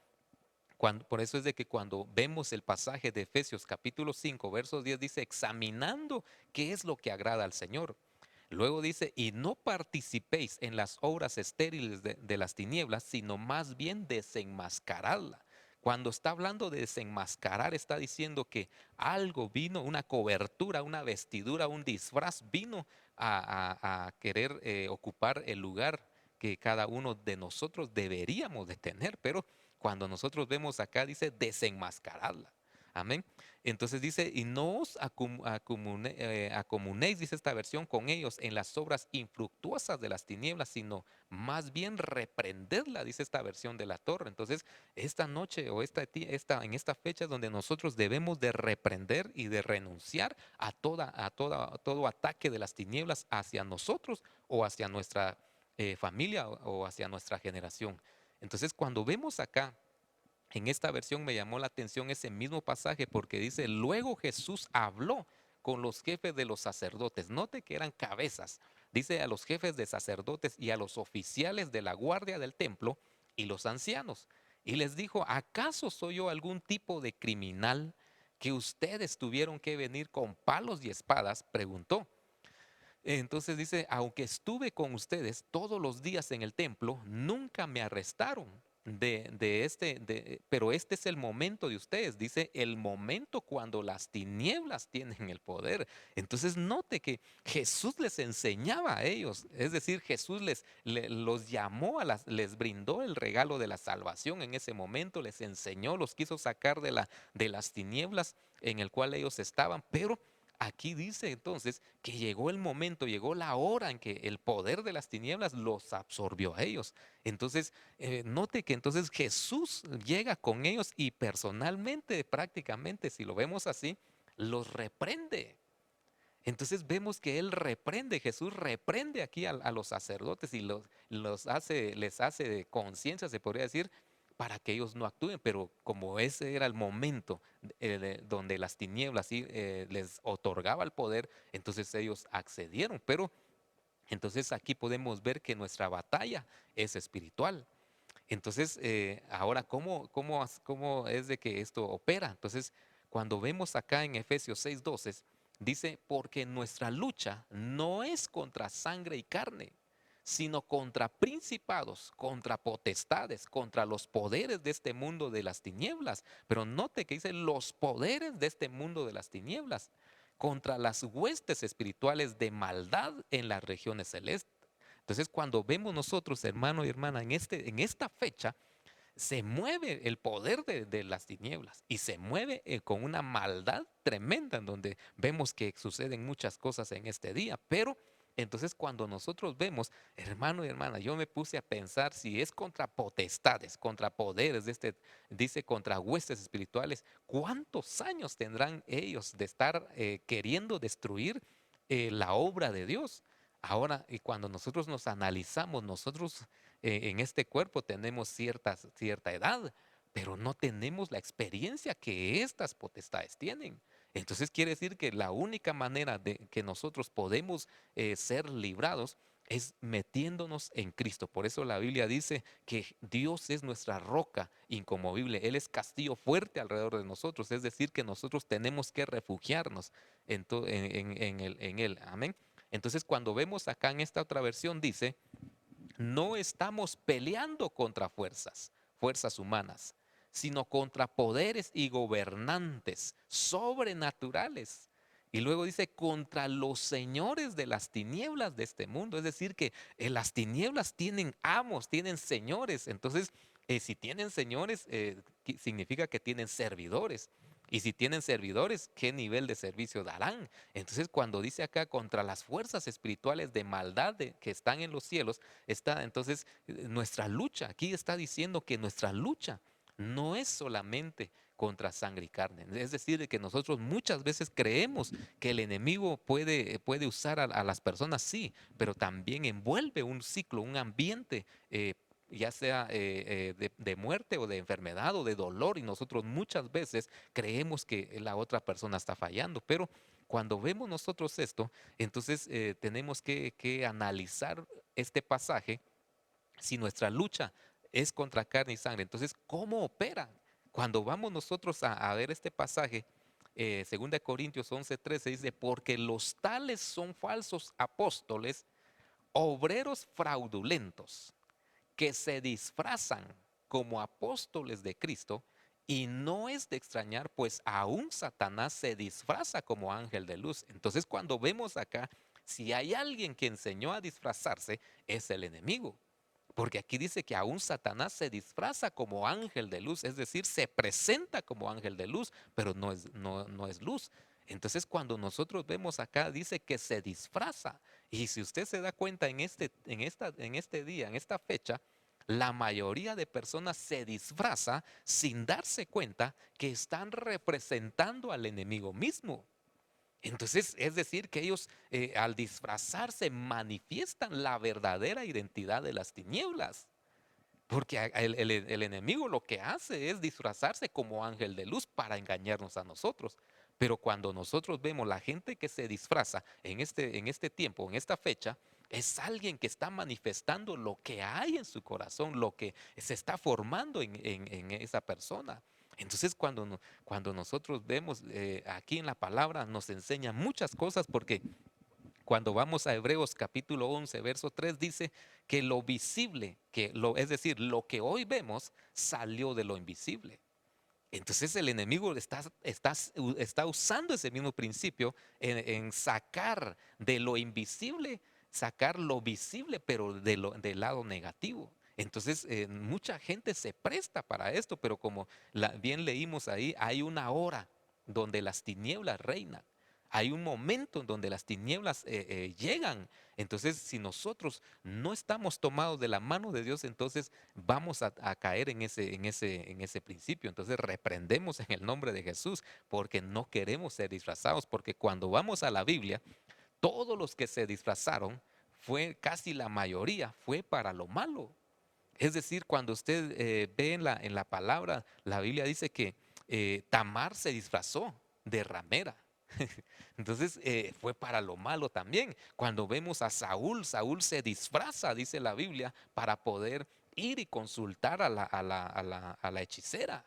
por eso es de que cuando vemos el pasaje de Efesios capítulo 5, versos 10, dice, examinando qué es lo que agrada al Señor. Luego dice, y no participéis en las obras estériles de las tinieblas, sino más bien desenmascaradla. Cuando está hablando de desenmascarar, está diciendo que algo vino, una cobertura, una vestidura, un disfraz vino a querer ocupar el lugar que cada uno de nosotros deberíamos de tener. Pero cuando nosotros vemos acá, dice desenmascararla. Amén. Entonces dice, y no os acomunéis, dice esta versión, con ellos en las obras infructuosas de las tinieblas, sino más bien reprendedla, dice esta versión de la torre. Entonces, esta noche o en esta fecha es donde nosotros debemos de reprender y de renunciar a todo ataque de las tinieblas hacia nosotros o hacia nuestra familia o hacia nuestra generación. Entonces, cuando vemos acá, en esta versión me llamó la atención ese mismo pasaje porque dice, luego Jesús habló con los jefes de los sacerdotes. Note que eran cabezas. Dice a los jefes de sacerdotes y a los oficiales de la guardia del templo y los ancianos. Y les dijo, ¿acaso soy yo algún tipo de criminal que ustedes tuvieron que venir con palos y espadas? Preguntó. Entonces dice, aunque estuve con ustedes todos los días en el templo, nunca me arrestaron pero este es el momento de ustedes, dice, el momento cuando las tinieblas tienen el poder. Entonces note que Jesús les enseñaba a ellos, es decir, Jesús los llamó, les brindó el regalo de la salvación en ese momento, les enseñó, los quiso sacar de las tinieblas en el cual ellos estaban, pero aquí dice entonces que llegó el momento, llegó la hora en que el poder de las tinieblas los absorbió a ellos. Entonces, note que entonces Jesús llega con ellos y personalmente, prácticamente, si lo vemos así, los reprende. Entonces vemos que Él reprende, Jesús reprende aquí a los sacerdotes y les hace de conciencia, se podría decir, para que ellos no actúen. Pero como ese era el momento donde las tinieblas sí, les otorgaba el poder, entonces ellos accedieron. Pero entonces aquí podemos ver que nuestra batalla es espiritual. Entonces, ahora, ¿cómo es de que esto opera? Entonces, cuando vemos acá en Efesios 6:12, dice, porque nuestra lucha no es contra sangre y carne, sino contra principados, contra potestades, contra los poderes de este mundo de las tinieblas. Pero note que dice los poderes de este mundo de las tinieblas, contra las huestes espirituales de maldad en las regiones celestes. Entonces, cuando vemos nosotros, hermano y hermana, en esta fecha, se mueve el poder de las tinieblas y se mueve con una maldad tremenda en donde vemos que suceden muchas cosas en este día. Pero entonces cuando nosotros vemos, hermano y hermana, yo me puse a pensar si es contra potestades, contra poderes, dice contra huestes espirituales, ¿cuántos años tendrán ellos de estar queriendo destruir la obra de Dios? Ahora, y cuando nosotros nos analizamos, nosotros en este cuerpo tenemos cierta edad, pero no tenemos la experiencia que estas potestades tienen. Entonces quiere decir que la única manera de que nosotros podemos ser librados es metiéndonos en Cristo. Por eso la Biblia dice que Dios es nuestra roca inconmovible. Él es castillo fuerte alrededor de nosotros. Es decir, que nosotros tenemos que refugiarnos en Él. Amén. Entonces cuando vemos acá en esta otra versión dice, no estamos peleando contra fuerzas humanas, sino contra poderes y gobernantes sobrenaturales. Y luego dice, contra los señores de las tinieblas de este mundo. Es decir, que las tinieblas tienen amos, tienen señores. Entonces, si tienen señores, significa que tienen servidores. Y si tienen servidores, ¿qué nivel de servicio darán? Entonces, cuando dice acá contra las fuerzas espirituales de maldad que están en los cielos, está entonces nuestra lucha. Aquí está diciendo que nuestra lucha no es solamente contra sangre y carne. Es decir, de que nosotros muchas veces creemos que el enemigo puede usar a las personas, sí, pero también envuelve un ciclo, un ambiente ya sea de muerte o de enfermedad o de dolor, y nosotros muchas veces creemos que la otra persona está fallando, pero cuando vemos nosotros esto, entonces tenemos que analizar este pasaje, si nuestra lucha es contra carne y sangre, entonces ¿cómo opera? Cuando vamos nosotros a ver este pasaje, 2 Corintios 11:13 dice, porque los tales son falsos apóstoles, obreros fraudulentos, que se disfrazan como apóstoles de Cristo Y no es de extrañar, pues aún Satanás se disfraza como ángel de luz. Entonces cuando vemos acá, si hay alguien que enseñó a disfrazarse, es el enemigo. Porque aquí dice que aún Satanás se disfraza como ángel de luz, es decir, se presenta como ángel de luz, pero no es luz. Entonces cuando nosotros vemos acá, dice que se disfraza. Y si usted se da cuenta en este día, en esta fecha, la mayoría de personas se disfraza sin darse cuenta que están representando al enemigo mismo. Entonces, es decir, que ellos al disfrazarse manifiestan la verdadera identidad de las tinieblas. Porque el enemigo lo que hace es disfrazarse como ángel de luz para engañarnos a nosotros. Pero cuando nosotros vemos la gente que se disfraza en este tiempo, en esta fecha, es alguien que está manifestando lo que hay en su corazón, lo que se está formando en esa persona. Entonces cuando nosotros vemos aquí en la palabra nos enseña muchas cosas porque cuando vamos a Hebreos capítulo 11, verso 3 dice que lo visible, es decir, lo que hoy vemos salió de lo invisible. Entonces el enemigo está usando ese mismo principio en sacar de lo invisible, sacar lo visible, pero del lado negativo. Entonces mucha gente se presta para esto, pero como bien leímos ahí, hay una hora donde las tinieblas reinan. Hay un momento en donde las tinieblas llegan. Entonces, si nosotros no estamos tomados de la mano de Dios, entonces vamos a caer en ese principio. Entonces, reprendemos en el nombre de Jesús porque no queremos ser disfrazados. Porque cuando vamos a la Biblia, todos los que se disfrazaron, casi la mayoría, fue para lo malo. Es decir, cuando usted ve en la palabra, la Biblia dice que Tamar se disfrazó de ramera. Entonces fue para lo malo también. Cuando vemos a Saúl, Saúl se disfraza, dice la Biblia, para poder ir y consultar a la hechicera.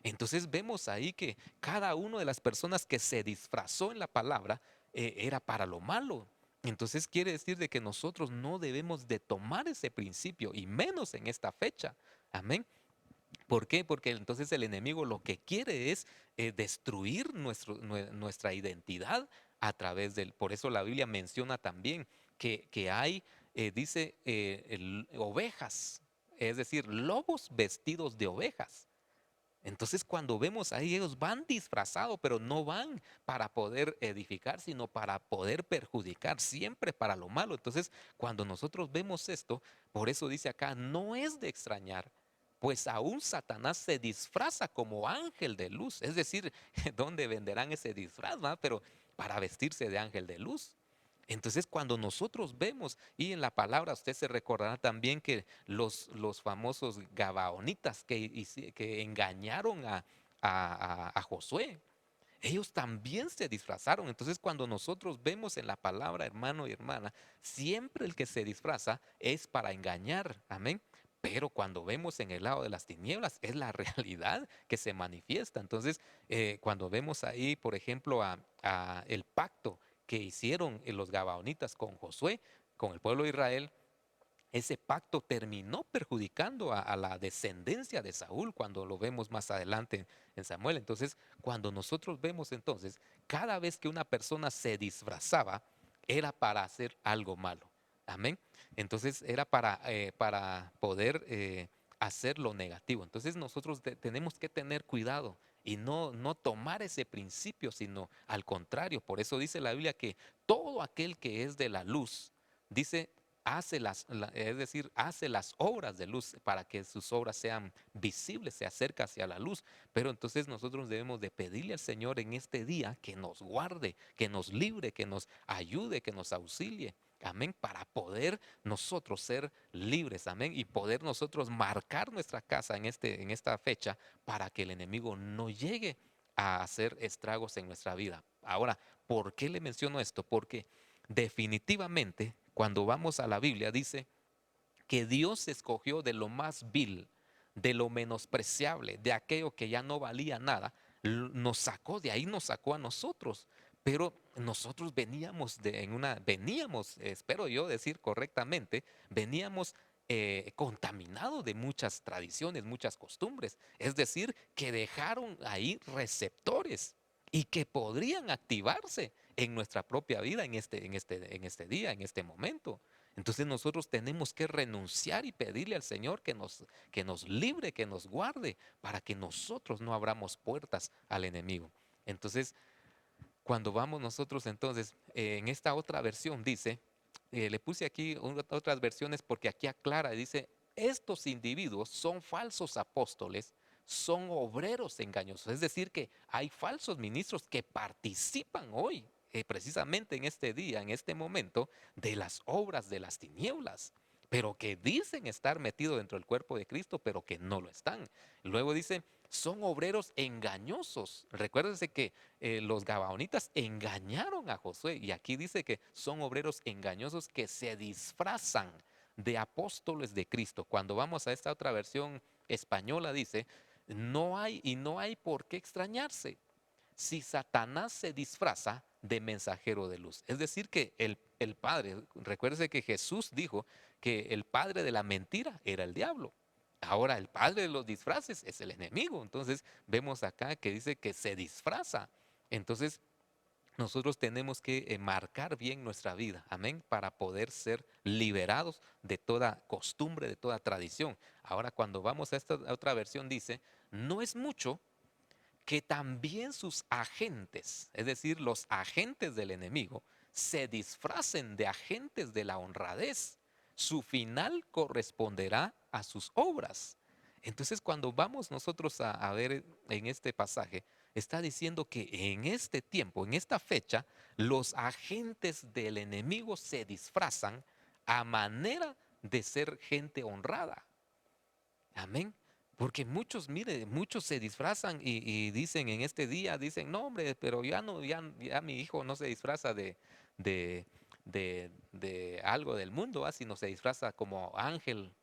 Entonces vemos ahí que cada una de las personas que se disfrazó en la palabra era para lo malo. Entonces quiere decir de que nosotros no debemos de tomar ese principio y menos en esta fecha. Amén. ¿Por qué? Porque entonces el enemigo lo que quiere es destruir nuestra identidad a través del... Por eso la Biblia menciona también que hay, dice, ovejas, es decir, lobos vestidos de ovejas. Entonces cuando vemos ahí, ellos van disfrazados, pero no van para poder edificar, sino para poder perjudicar, siempre para lo malo. Entonces cuando nosotros vemos esto, por eso dice acá, no es de extrañar, pues aún Satanás se disfraza como ángel de luz. Es decir, ¿dónde venderán ese disfraz? ¿Va? Pero para vestirse de ángel de luz. Entonces cuando nosotros vemos, y en la palabra usted se recordará también que los famosos gabaonitas que engañaron a Josué, ellos también se disfrazaron. Entonces cuando nosotros vemos en la palabra, hermano y hermana, siempre el que se disfraza es para engañar. Amén. Pero cuando vemos en el lado de las tinieblas, es la realidad que se manifiesta. Entonces, cuando vemos ahí, por ejemplo, a el pacto que hicieron los gabaonitas con Josué, con el pueblo de Israel, ese pacto terminó perjudicando a la descendencia de Saúl cuando lo vemos más adelante en Samuel. Entonces, cuando nosotros vemos entonces, cada vez que una persona se disfrazaba, era para hacer algo malo. Amén. Entonces, era para poder hacer lo negativo. Entonces, nosotros tenemos que tener cuidado y no tomar ese principio, sino al contrario. Por eso dice la Biblia que todo aquel que es de la luz, dice, es decir, hace las obras de luz para que sus obras sean visibles, se acerca hacia la luz. Pero entonces nosotros debemos de pedirle al Señor en este día que nos guarde, que nos libre, que nos ayude, que nos auxilie. Amén, para poder nosotros ser libres, amén, y poder nosotros marcar nuestra casa en esta fecha para que el enemigo no llegue a hacer estragos en nuestra vida. Ahora, ¿por qué le menciono esto? Porque definitivamente cuando vamos a la Biblia dice que Dios escogió de lo más vil, de lo menospreciable, de aquello que ya no valía nada, nos sacó de ahí, nos sacó a nosotros. Pero nosotros veníamos, espero yo decir correctamente, veníamos contaminado de muchas tradiciones, muchas costumbres. Es decir, que dejaron ahí receptores y que podrían activarse en nuestra propia vida en este día, en este momento. Entonces nosotros tenemos que renunciar y pedirle al Señor que nos libre, que nos guarde, para que nosotros no abramos puertas al enemigo. Entonces, cuando vamos nosotros entonces, en esta otra versión dice, le puse aquí otras versiones porque aquí aclara, dice, estos individuos son falsos apóstoles, son obreros engañosos. Es decir, que hay falsos ministros que participan hoy, precisamente en este día, en este momento, de las obras de las tinieblas, pero que dicen estar metidos dentro del cuerpo de Cristo, pero que no lo están. Luego dice, son obreros engañosos. Recuérdense que los gabaonitas engañaron a Josué, y aquí dice que son obreros engañosos que se disfrazan de apóstoles de Cristo. Cuando vamos a esta otra versión española dice, no hay por qué extrañarse si Satanás se disfraza de mensajero de luz. Es decir, que el padre, recuérdese que Jesús dijo que el padre de la mentira era el diablo. Ahora el padre de los disfraces es el enemigo. Entonces vemos acá que dice que se disfraza. Entonces nosotros tenemos que marcar bien nuestra vida, amén, para poder ser liberados de toda costumbre, de toda tradición. Ahora cuando vamos a esta otra versión dice, no es mucho que también sus agentes, es decir, los agentes del enemigo, se disfracen de agentes de la honradez. Su final corresponderá a sus obras. Entonces, cuando vamos nosotros a ver en este pasaje, está diciendo que en este tiempo, en esta fecha, los agentes del enemigo se disfrazan a manera de ser gente honrada. Amén. Porque muchos, mire, muchos se disfrazan y dicen en este día, dicen, no hombre, pero ya no, ya mi hijo no se disfraza de, de algo del mundo, sino se disfraza como ángel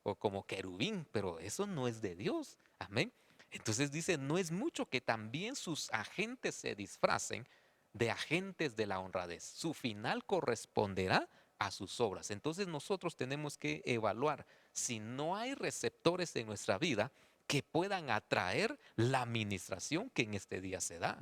o como querubín, pero eso no es de Dios. Amén. Entonces dice, no es mucho que también sus agentes se disfracen de agentes de la honradez. Su final corresponderá a sus obras. Entonces nosotros tenemos que evaluar si no hay receptores en nuestra vida que puedan atraer la administración que en este día se da.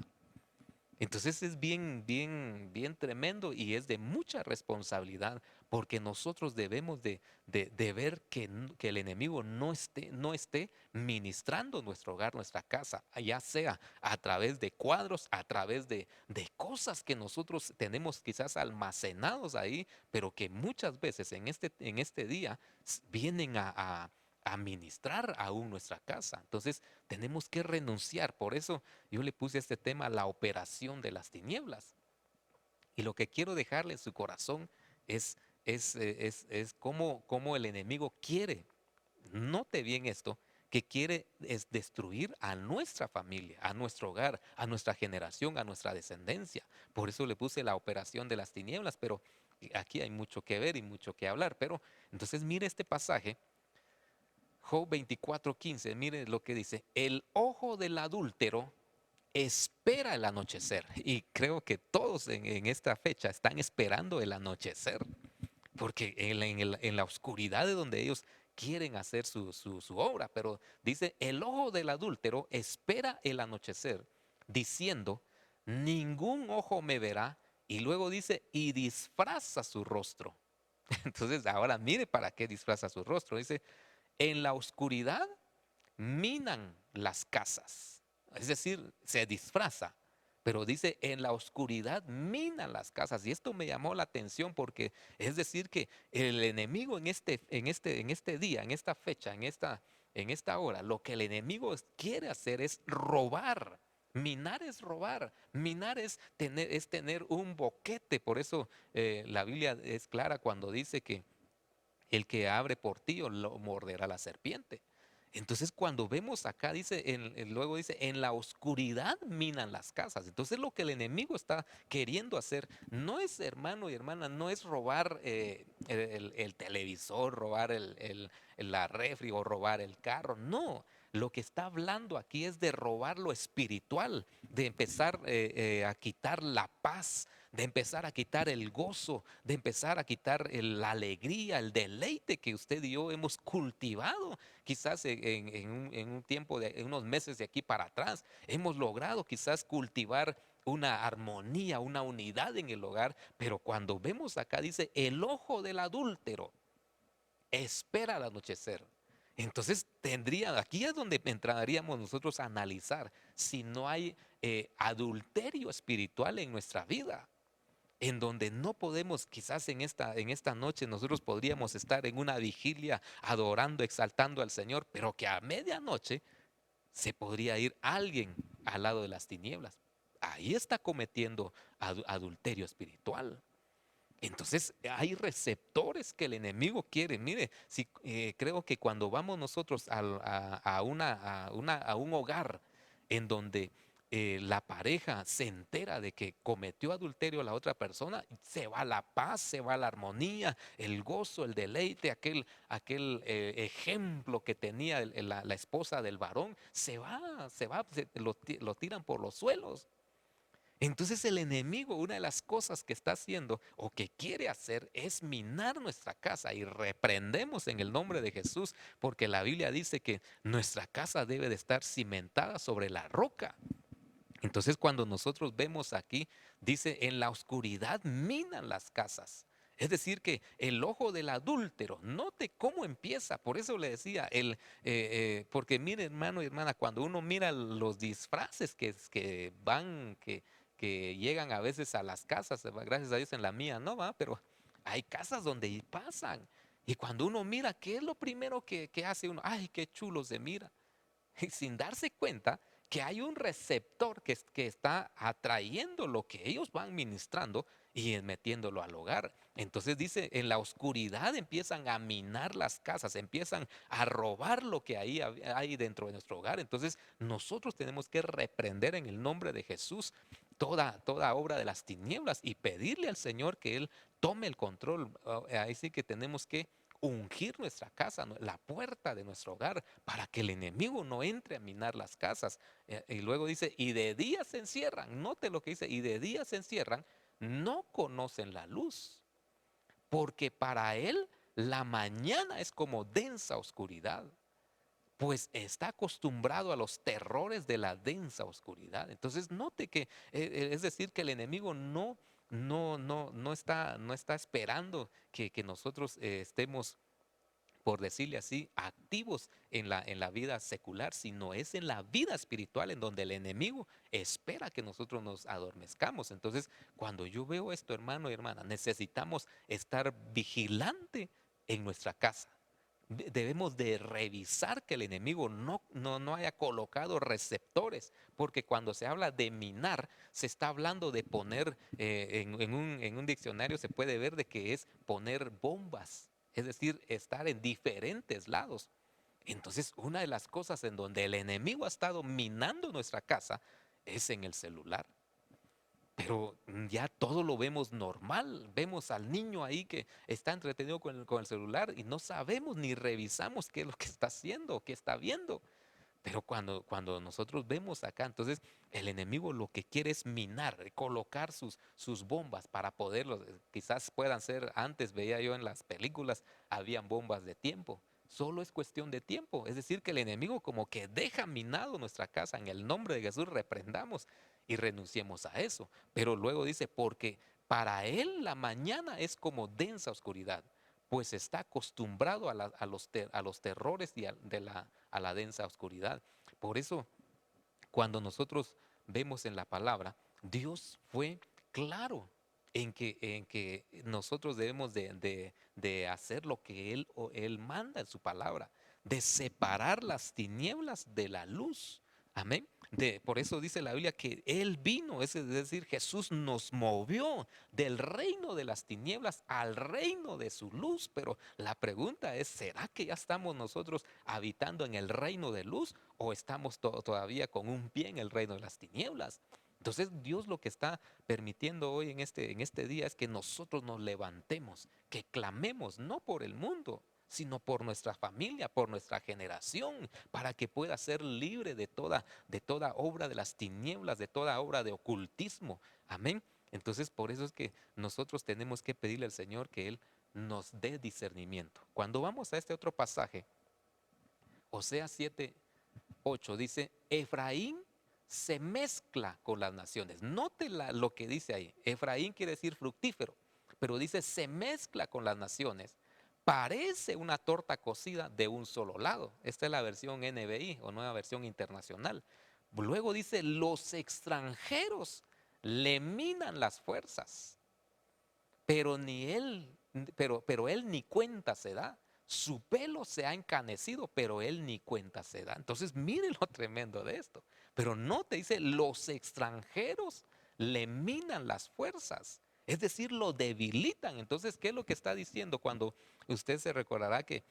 Entonces es bien, bien, bien tremendo y es de mucha responsabilidad, porque nosotros debemos de ver que el enemigo no esté ministrando nuestro hogar, nuestra casa, ya sea a través de cuadros, a través de cosas que nosotros tenemos quizás almacenados ahí, pero que muchas veces en este día vienen a ministrar aún nuestra casa. Entonces tenemos que renunciar. Por eso yo le puse a este tema la operación de las tinieblas. Y lo que quiero dejarle en su corazón es cómo el enemigo quiere, note bien esto, que quiere es destruir a nuestra familia, a nuestro hogar, a nuestra generación, a nuestra descendencia. Por eso le puse la operación de las tinieblas, pero aquí hay mucho que ver y mucho que hablar. Pero entonces mire este pasaje, Job 24:15, mire lo que dice, el ojo del adúltero espera el anochecer. Y creo que todos en esta fecha están esperando el anochecer, porque en la oscuridad de donde ellos quieren hacer su obra, pero dice, el ojo del adúltero espera el anochecer, diciendo, ningún ojo me verá, y luego dice, y disfraza su rostro. Entonces ahora mire para qué disfraza su rostro. Dice, en la oscuridad minan las casas. Es decir, se disfraza. Pero dice, en la oscuridad minan las casas. Y esto me llamó la atención porque es decir que el enemigo en este día, en esta fecha, en esta hora, lo que el enemigo quiere hacer es robar. Minar es robar. Minar es tener un boquete. Por eso la Biblia es clara cuando dice que el que abre portillo lo morderá la serpiente. Entonces cuando vemos acá dice, luego dice, en la oscuridad minan las casas. Entonces lo que el enemigo está queriendo hacer no es, hermano y hermana, no es robar el televisor, robar la refri o robar el carro. No, lo que está hablando aquí es de robar lo espiritual, de empezar a quitar la paz, de empezar a quitar el gozo, de empezar a quitar la alegría, el deleite que usted y yo hemos cultivado. Quizás en un tiempo, en unos meses de aquí para atrás, hemos logrado quizás cultivar una armonía, una unidad en el hogar, pero cuando vemos acá dice, el ojo del adúltero espera al anochecer. Entonces aquí es donde entraríamos nosotros a analizar si no hay adulterio espiritual en nuestra vida, en donde no podemos, quizás en esta noche nosotros podríamos estar en una vigilia adorando, exaltando al Señor, pero que a medianoche se podría ir alguien al lado de las tinieblas. Ahí está cometiendo adulterio espiritual. Entonces hay receptores que el enemigo quiere. Mire, si, creo que cuando vamos nosotros a un hogar en donde la pareja se entera de que cometió adulterio a la otra persona, se va la paz, se va la armonía, el gozo, el deleite, aquel ejemplo que tenía la esposa del varón, lo tiran por los suelos. Entonces el enemigo, una de las cosas que está haciendo o que quiere hacer es minar nuestra casa, y reprendemos en el nombre de Jesús, porque la Biblia dice que nuestra casa debe de estar cimentada sobre la roca. Entonces cuando nosotros vemos aquí, dice, en la oscuridad minan las casas. Es decir, que el ojo del adúltero, note cómo empieza. Por eso le decía, porque mire, hermano y hermana, cuando uno mira los disfraces que llegan a veces a las casas, gracias a Dios en la mía no va, pero hay casas donde pasan. Y cuando uno mira, ¿qué es lo primero que hace uno? ¡Ay, qué chulo se mira! Y sin darse cuenta que hay un receptor que está atrayendo lo que ellos van ministrando y metiéndolo al hogar. Entonces dice, en la oscuridad empiezan a minar las casas, empiezan a robar lo que hay dentro de nuestro hogar. Entonces nosotros tenemos que reprender en el nombre de Jesús toda obra de las tinieblas y pedirle al Señor que Él tome el control. Ahí sí que tenemos que ungir nuestra casa, la puerta de nuestro hogar, para que el enemigo no entre a minar las casas. Y luego dice, y de día se encierran. Note lo que dice, y de día se encierran, no conocen la luz, porque para él la mañana es como densa oscuridad, pues está acostumbrado a los terrores de la densa oscuridad. Entonces note que es decir, que el enemigo no está esperando que nosotros estemos, por decirle así, activos en la vida secular, sino es en la vida espiritual en donde el enemigo espera que nosotros nos adormezcamos. Entonces, cuando yo veo esto, hermano y hermana, necesitamos estar vigilante en nuestra casa. Debemos de revisar que el enemigo no haya colocado receptores, porque cuando se habla de minar, se está hablando de poner, en un diccionario se puede ver de que es poner bombas, es decir, estar en diferentes lados. Entonces, una de las cosas en donde el enemigo ha estado minando nuestra casa es en el celular. Pero ya todo lo vemos normal. Vemos al niño ahí que está entretenido con el celular y no sabemos ni revisamos qué es lo que está haciendo, qué está viendo. Pero cuando nosotros vemos acá, entonces el enemigo lo que quiere es minar, colocar sus bombas para poderlos, quizás puedan ser, antes veía yo en las películas, habían bombas de tiempo. Solo es cuestión de tiempo. Es decir, que el enemigo como que deja minado nuestra casa. En el nombre de Jesús reprendamos y renunciemos a eso. Pero luego dice, porque para él la mañana es como densa oscuridad, pues está acostumbrado a los terrores y a la densa oscuridad. Por eso, cuando nosotros vemos en la palabra, Dios fue claro en que nosotros debemos de hacer lo que Él manda en su palabra, de separar las tinieblas de la luz. Amén. Por eso dice la Biblia que Él vino, es decir, Jesús nos movió del reino de las tinieblas al reino de su luz. Pero la pregunta es, ¿será que ya estamos nosotros habitando en el reino de luz o estamos todavía con un pie en el reino de las tinieblas? Entonces Dios lo que está permitiendo hoy en este día es que nosotros nos levantemos, que clamemos no por el mundo, sino por nuestra familia, por nuestra generación, para que pueda ser libre de toda obra de las tinieblas, de toda obra de ocultismo. Amén. Entonces, por eso es que nosotros tenemos que pedirle al Señor que Él nos dé discernimiento. Cuando vamos a este otro pasaje, Oseas 7:8 dice, Efraín se mezcla con las naciones. Note lo que dice ahí. Efraín quiere decir fructífero, pero dice se mezcla con las naciones. Parece una torta cocida de un solo lado. Esta es la versión NBI o Nueva Versión Internacional. Luego dice, los extranjeros le minan las fuerzas, pero ni él, pero él ni cuenta se da. Su pelo se ha encanecido, pero él ni cuenta se da. Entonces, mire lo tremendo de esto. Pero no te dice, los extranjeros le minan las fuerzas. Es decir, lo debilitan. Entonces, ¿qué es lo que está diciendo? Cuando usted se recordará que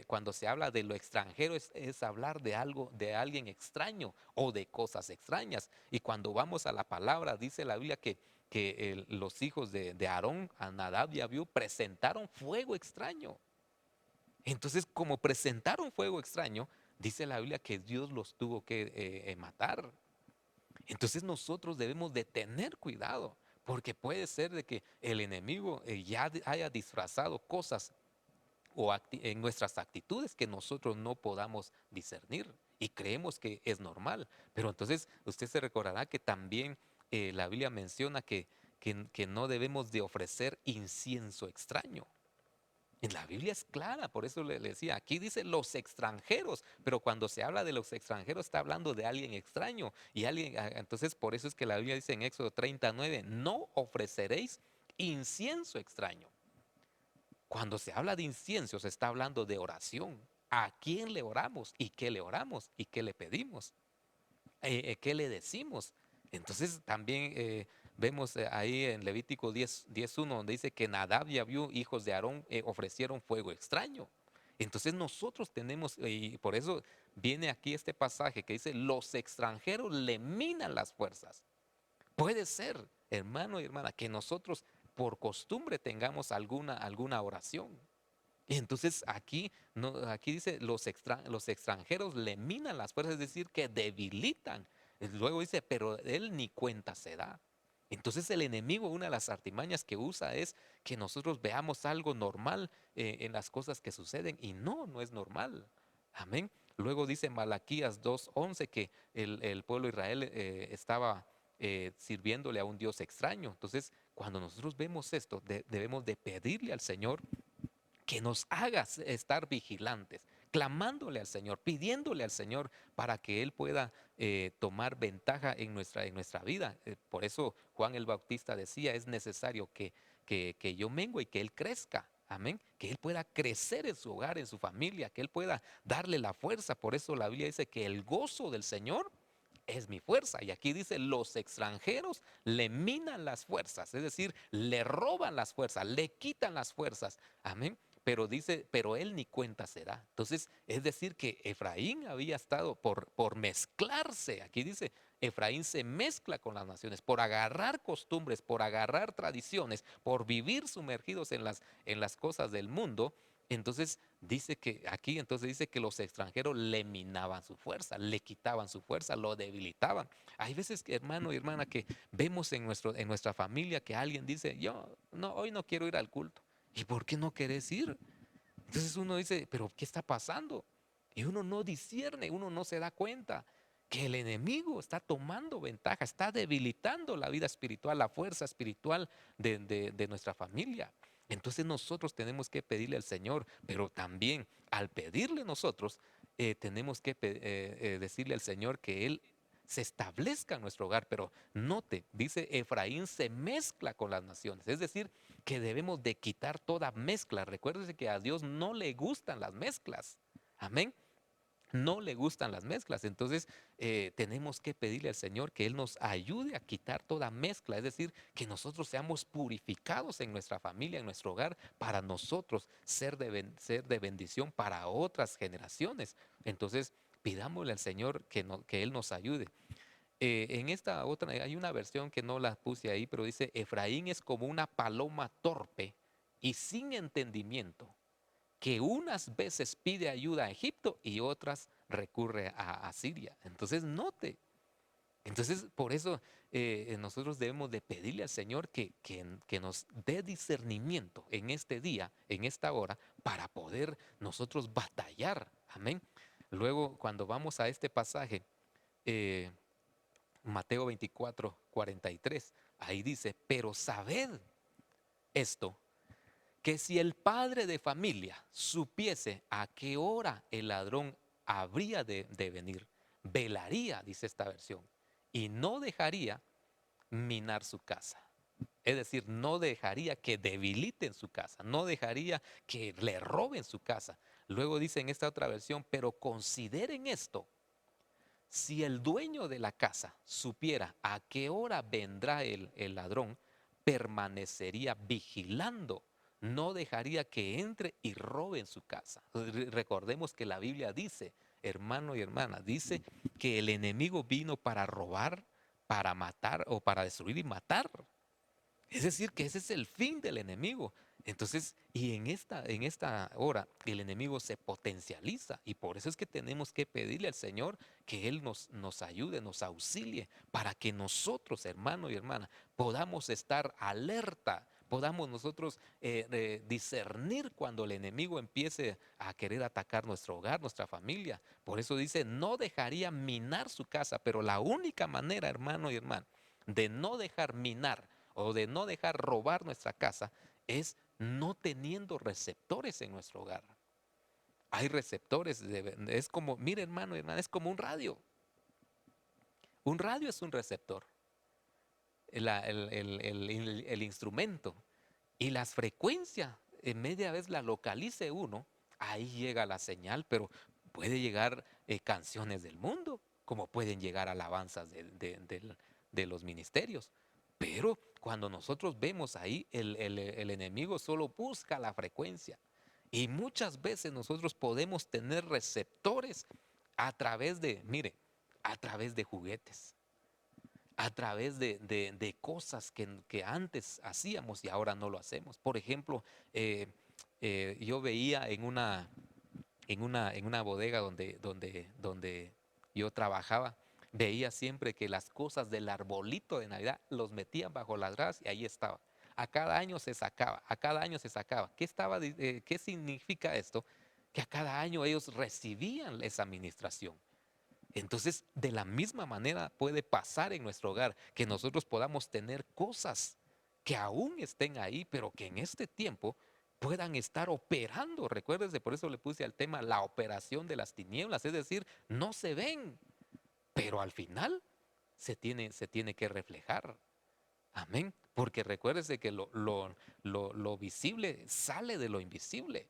cuando se habla de lo extranjero es hablar de algo, de alguien extraño o de cosas extrañas. Y cuando vamos a la palabra, dice la Biblia que los hijos de Aarón, a Nadab y Abiú, presentaron fuego extraño. Entonces, como presentaron fuego extraño, dice la Biblia que Dios los tuvo que matar. Entonces nosotros debemos de tener cuidado, porque puede ser de que el enemigo ya haya disfrazado cosas o en nuestras actitudes que nosotros no podamos discernir y creemos que es normal. Pero entonces usted se recordará que también la Biblia menciona que no debemos de ofrecer incienso extraño. En la Biblia es clara, por eso le decía, aquí dice los extranjeros, pero cuando se habla de los extranjeros está hablando de alguien extraño. Y alguien, entonces por eso es que la Biblia dice en Éxodo 39, no ofreceréis incienso extraño. Cuando se habla de incienso se está hablando de oración. ¿A quién le oramos? ¿Y qué le oramos? ¿Y qué le pedimos? ¿Qué le decimos? Entonces también vemos ahí en Levítico 10:1 donde dice que Nadab y Abiú, hijos de Aarón, ofrecieron fuego extraño. Entonces nosotros tenemos, y por eso viene aquí este pasaje que dice, los extranjeros le minan las fuerzas. Puede ser, hermano y hermana, que nosotros por costumbre tengamos alguna oración. Y entonces aquí, no, aquí dice, los extranjeros le minan las fuerzas, es decir, que debilitan. Luego dice, pero él ni cuenta se da. Entonces el enemigo, una de las artimañas que usa es que nosotros veamos algo normal en las cosas que suceden y no es normal. Amén. Luego dice Malaquías 2:11 que el pueblo de Israel estaba sirviéndole a un Dios extraño. Entonces, cuando nosotros vemos esto, debemos de pedirle al Señor que nos haga estar vigilantes, clamándole al Señor, pidiéndole al Señor para que Él pueda tomar ventaja en nuestra vida. Por eso Juan el Bautista decía, es necesario que yo mengue y que Él crezca. Amén. Que Él pueda crecer en su hogar, en su familia, que Él pueda darle la fuerza. Por eso la Biblia dice que el gozo del Señor es mi fuerza. Y aquí dice, los extranjeros le minan las fuerzas, es decir, le roban las fuerzas, le quitan las fuerzas. Amén. Pero dice, pero él ni cuenta se da. Entonces, es decir, que Efraín había estado por mezclarse. Aquí dice, Efraín se mezcla con las naciones, por agarrar costumbres, por agarrar tradiciones, por vivir sumergidos en las cosas del mundo. Entonces dice que aquí, entonces dice que los extranjeros le minaban su fuerza, le quitaban su fuerza, lo debilitaban. Hay veces, hermano y hermana, que vemos en nuestra familia que alguien dice, yo no, hoy no quiero ir al culto. ¿Y por qué no querés ir? Entonces uno dice, pero ¿qué está pasando? Y uno no discierne, uno no se da cuenta que el enemigo está tomando ventaja, está debilitando la vida espiritual, la fuerza espiritual de nuestra familia. Entonces nosotros tenemos que pedirle al Señor, pero también al pedirle nosotros, tenemos que decirle al Señor que Él se establezca en nuestro hogar. Pero note, dice Efraín se mezcla con las naciones, es decir, que debemos de quitar toda mezcla. Recuérdese que a Dios no le gustan las mezclas. Amén. No le gustan las mezclas. Entonces tenemos que pedirle al Señor que Él nos ayude a quitar toda mezcla, es decir, que nosotros seamos purificados en nuestra familia, en nuestro hogar, para nosotros ser de bendición para otras generaciones. Entonces pidámosle al Señor que Él nos ayude. En esta otra hay una versión que no la puse ahí, pero dice, Efraín es como una paloma torpe y sin entendimiento, que unas veces pide ayuda a Egipto y otras recurre a Siria. Entonces note Entonces, por eso nosotros debemos de pedirle al Señor que nos dé discernimiento en este día, en esta hora, para poder nosotros batallar. Amén. Luego, cuando vamos a este pasaje, eh, Mateo 24, 43, ahí dice, pero sabed esto, que si el padre de familia supiese a qué hora el ladrón habría de venir, velaría, dice esta versión, y no dejaría minar su casa. Es decir, no dejaría que debiliten su casa, no dejaría que le roben su casa. Luego dice en esta otra versión, pero consideren esto, si el dueño de la casa supiera a qué hora vendrá el ladrón, permanecería vigilando, no dejaría que entre y robe en su casa. Recordemos que la Biblia dice, hermano y hermana, dice que el enemigo vino para robar, para matar o para destruir y matar. Es decir, que ese es el fin del enemigo. Entonces, y en esta hora el enemigo se potencializa y por eso es que tenemos que pedirle al Señor que Él nos ayude, nos auxilie para que nosotros, hermano y hermana, podamos estar alerta, podamos nosotros discernir cuando el enemigo empiece a querer atacar nuestro hogar, nuestra familia. Por eso dice, no dejaría minar su casa, pero la única manera, hermano y hermana, de no dejar minar o de no dejar robar nuestra casa es no teniendo receptores en nuestro hogar. Hay receptores, es como, mire hermano y hermana, es como un radio. Un radio es un receptor, el instrumento. Y las frecuencias, en media vez la localice uno, ahí llega la señal, pero puede llegar canciones del mundo, como pueden llegar alabanzas de los ministerios. Pero cuando nosotros vemos ahí, el enemigo solo busca la frecuencia. Y muchas veces nosotros podemos tener receptores a través de, mire, a través de juguetes, a través de cosas que antes hacíamos y ahora no lo hacemos. Por ejemplo, yo veía en una bodega donde yo trabajaba, veía siempre que las cosas del arbolito de Navidad los metían bajo las gradas y ahí estaba. A cada año se sacaba, a cada año se sacaba. ¿Qué significa esto? Que a cada año ellos recibían esa administración. Entonces, de la misma manera puede pasar en nuestro hogar, que nosotros podamos tener cosas que aún estén ahí, pero que en este tiempo puedan estar operando. Recuérdese, por eso le puse al tema la operación de las tinieblas, es decir, no se ven, pero al final se tiene que reflejar. Amén. Porque recuérdese que lo visible sale de lo invisible.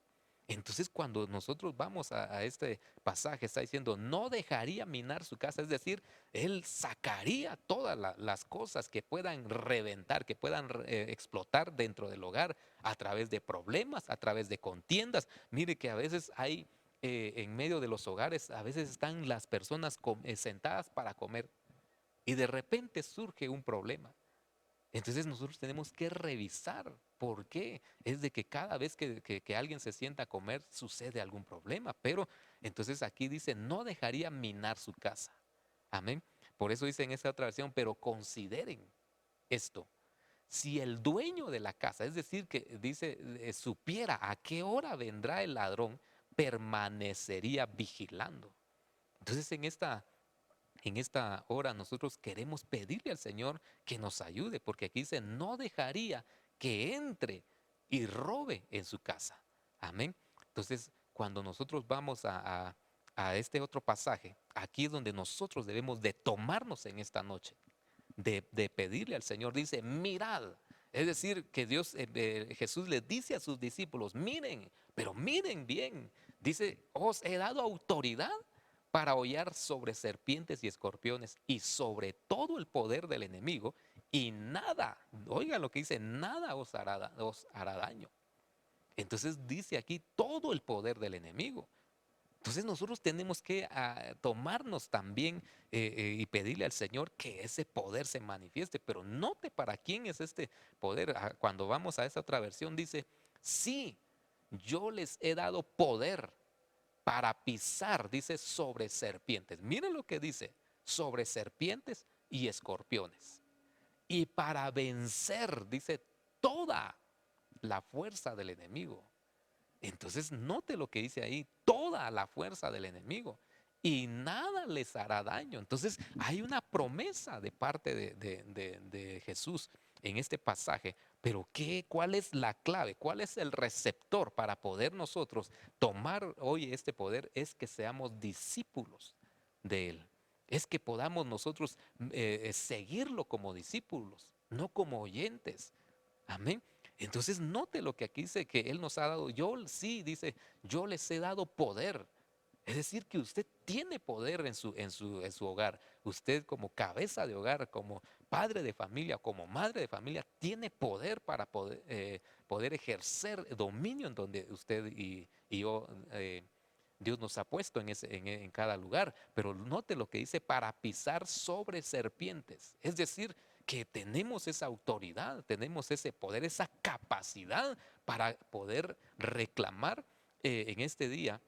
Entonces, cuando nosotros vamos a este pasaje, está diciendo, no dejaría minar su casa, es decir, él sacaría todas las cosas que puedan reventar, que puedan explotar dentro del hogar a través de problemas, a través de contiendas. Mire que a veces hay en medio de los hogares, a veces están las personas sentadas para comer y de repente surge un problema. Entonces nosotros tenemos que revisar por qué. Es de que cada vez que alguien se sienta a comer sucede algún problema. Pero entonces aquí dice, no dejaría minar su casa. Amén. Por eso dice en esta otra versión, pero consideren esto. Si el dueño de la casa, es decir, que dice, supiera a qué hora vendrá el ladrón, permanecería vigilando. Entonces en esta hora nosotros queremos pedirle al Señor que nos ayude, porque aquí dice, no dejaría que entre y robe en su casa. Amén. Entonces, cuando nosotros vamos a este otro pasaje, aquí es donde nosotros debemos de tomarnos en esta noche, de pedirle al Señor, dice, mirad. Es decir, que Jesús le dice a sus discípulos, miren, pero miren bien. Dice, os he dado autoridad para hollar sobre serpientes y escorpiones y sobre todo el poder del enemigo, y nada, oigan lo que dice, nada os hará daño. Entonces dice aquí todo el poder del enemigo. Entonces nosotros tenemos que tomarnos también y pedirle al Señor que ese poder se manifieste. Pero note para quién es este poder. Cuando vamos a esa otra versión dice, sí, yo les he dado poder para pisar, dice, sobre serpientes. Miren lo que dice, sobre serpientes y escorpiones. Y para vencer, dice, toda la fuerza del enemigo. Entonces note lo que dice ahí, toda la fuerza del enemigo. Y nada les hará daño. Entonces hay una promesa de parte de Jesús en este pasaje. Pero ¿cuál es la clave? ¿Cuál es el receptor para poder nosotros tomar hoy este poder? Es que seamos discípulos de Él. Es que podamos nosotros seguirlo como discípulos, no como oyentes. Amén. Entonces note lo que aquí dice que Él nos ha dado. Sí, dice, yo les he dado poder. Es decir, que usted tiene poder en su hogar. Usted como cabeza de hogar, como padre de familia, como madre de familia, tiene poder para poder ejercer dominio en donde usted y yo, Dios nos ha puesto en cada lugar. Pero note lo que dice, para pisar sobre serpientes. Es decir, que tenemos esa autoridad, tenemos ese poder, esa capacidad para poder reclamar en este día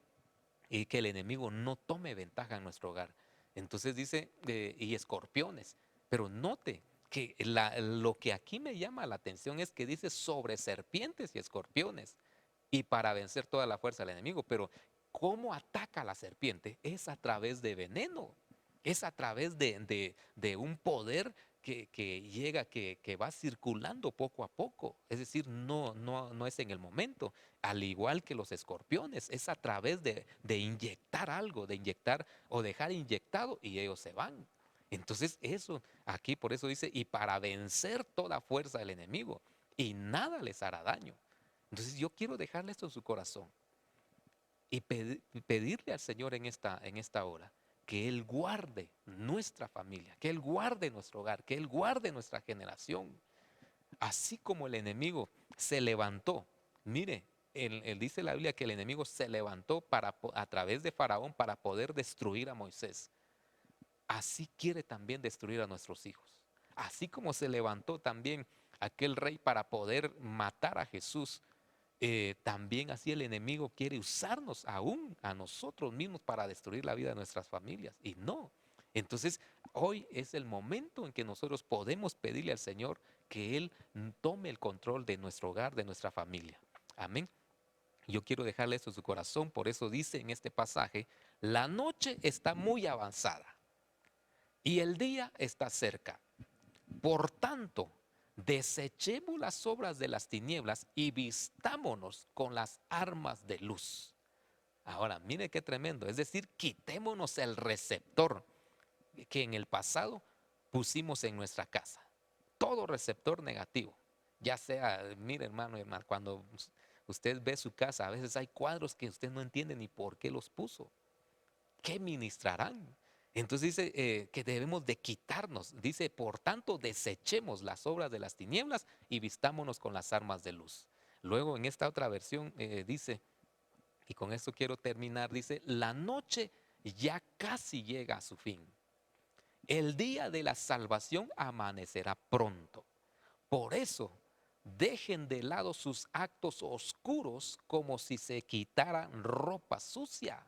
y que el enemigo no tome ventaja en nuestro hogar. Entonces dice, y escorpiones. Pero note que lo que aquí me llama la atención es que dice sobre serpientes y escorpiones y para vencer toda la fuerza del enemigo. Pero ¿cómo ataca la serpiente? Es a través de veneno. Es a través de un poder que llega, que va circulando poco a poco. Es decir, no es en el momento. Al igual que los escorpiones, es a través de inyectar algo, de inyectar o dejar inyectado y ellos se van. Entonces eso, aquí por eso dice, y para vencer toda fuerza del enemigo, y nada les hará daño. Entonces yo quiero dejarle esto en su corazón y pedirle al Señor en esta hora que Él guarde nuestra familia, que Él guarde nuestro hogar, que Él guarde nuestra generación. Así como el enemigo se levantó, mire, él dice la Biblia que el enemigo se levantó a través de Faraón para poder destruir a Moisés. Así quiere también destruir a nuestros hijos. Así como se levantó también aquel rey para poder matar a Jesús, también así el enemigo quiere usarnos aún a nosotros mismos para destruir la vida de nuestras familias. Y no. Entonces, hoy es el momento en que nosotros podemos pedirle al Señor que Él tome el control de nuestro hogar, de nuestra familia. Amén. Yo quiero dejarle esto en su corazón. Por eso dice en este pasaje, la noche está muy avanzada y el día está cerca. Por tanto, desechemos las obras de las tinieblas y vistámonos con las armas de luz. Ahora, mire qué tremendo. Es decir, quitémonos el receptor que en el pasado pusimos en nuestra casa. Todo receptor negativo. Ya sea, mire hermano, cuando usted ve su casa, a veces hay cuadros que usted no entiende ni por qué los puso. ¿Qué ministrarán? Entonces dice que debemos de quitarnos. Dice, por tanto, desechemos las obras de las tinieblas y vistámonos con las armas de luz. Luego en esta otra versión dice, y con esto quiero terminar, dice, la noche ya casi llega a su fin. El día de la salvación amanecerá pronto. Por eso, dejen de lado sus actos oscuros como si se quitaran ropa sucia.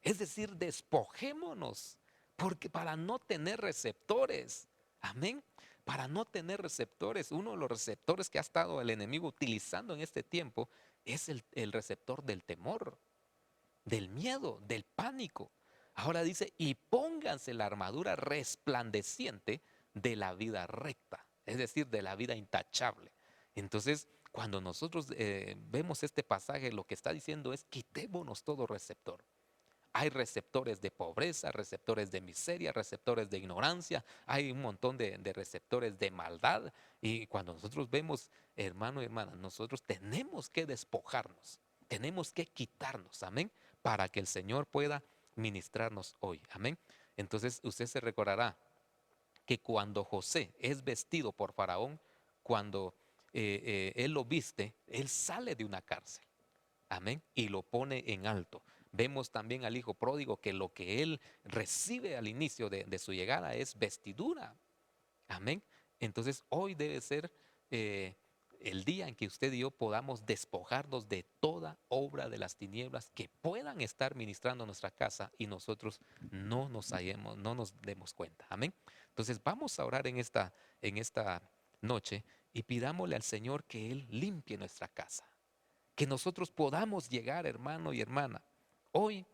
Es decir, despojémonos, porque para no tener receptores, amén, para no tener receptores, uno de los receptores que ha estado el enemigo utilizando en este tiempo es el receptor del temor, del miedo, del pánico. Ahora dice, y pónganse la armadura resplandeciente de la vida recta, es decir, de la vida intachable. Entonces, cuando nosotros vemos este pasaje, lo que está diciendo es, quitémonos todo receptor. Hay receptores de pobreza, receptores de miseria, receptores de ignorancia, hay un montón de receptores de maldad. Y cuando nosotros vemos, hermano y hermana, nosotros tenemos que despojarnos, tenemos que quitarnos, amén, para que el Señor pueda ministrarnos hoy, amén. Entonces usted se recordará que cuando José es vestido por Faraón, cuando él lo viste, él sale de una cárcel. Amén. Y lo pone en alto. Vemos también al hijo pródigo que lo que él recibe al inicio de su llegada es vestidura. Amén. Entonces hoy debe ser el día en que usted y yo podamos despojarnos de toda obra de las tinieblas que puedan estar ministrando nuestra casa y nosotros no nos hallemos, no nos demos cuenta. Amén. Entonces vamos a orar en esta noche y pidámosle al Señor que Él limpie nuestra casa. Que nosotros podamos llegar, hermano y hermana, hoy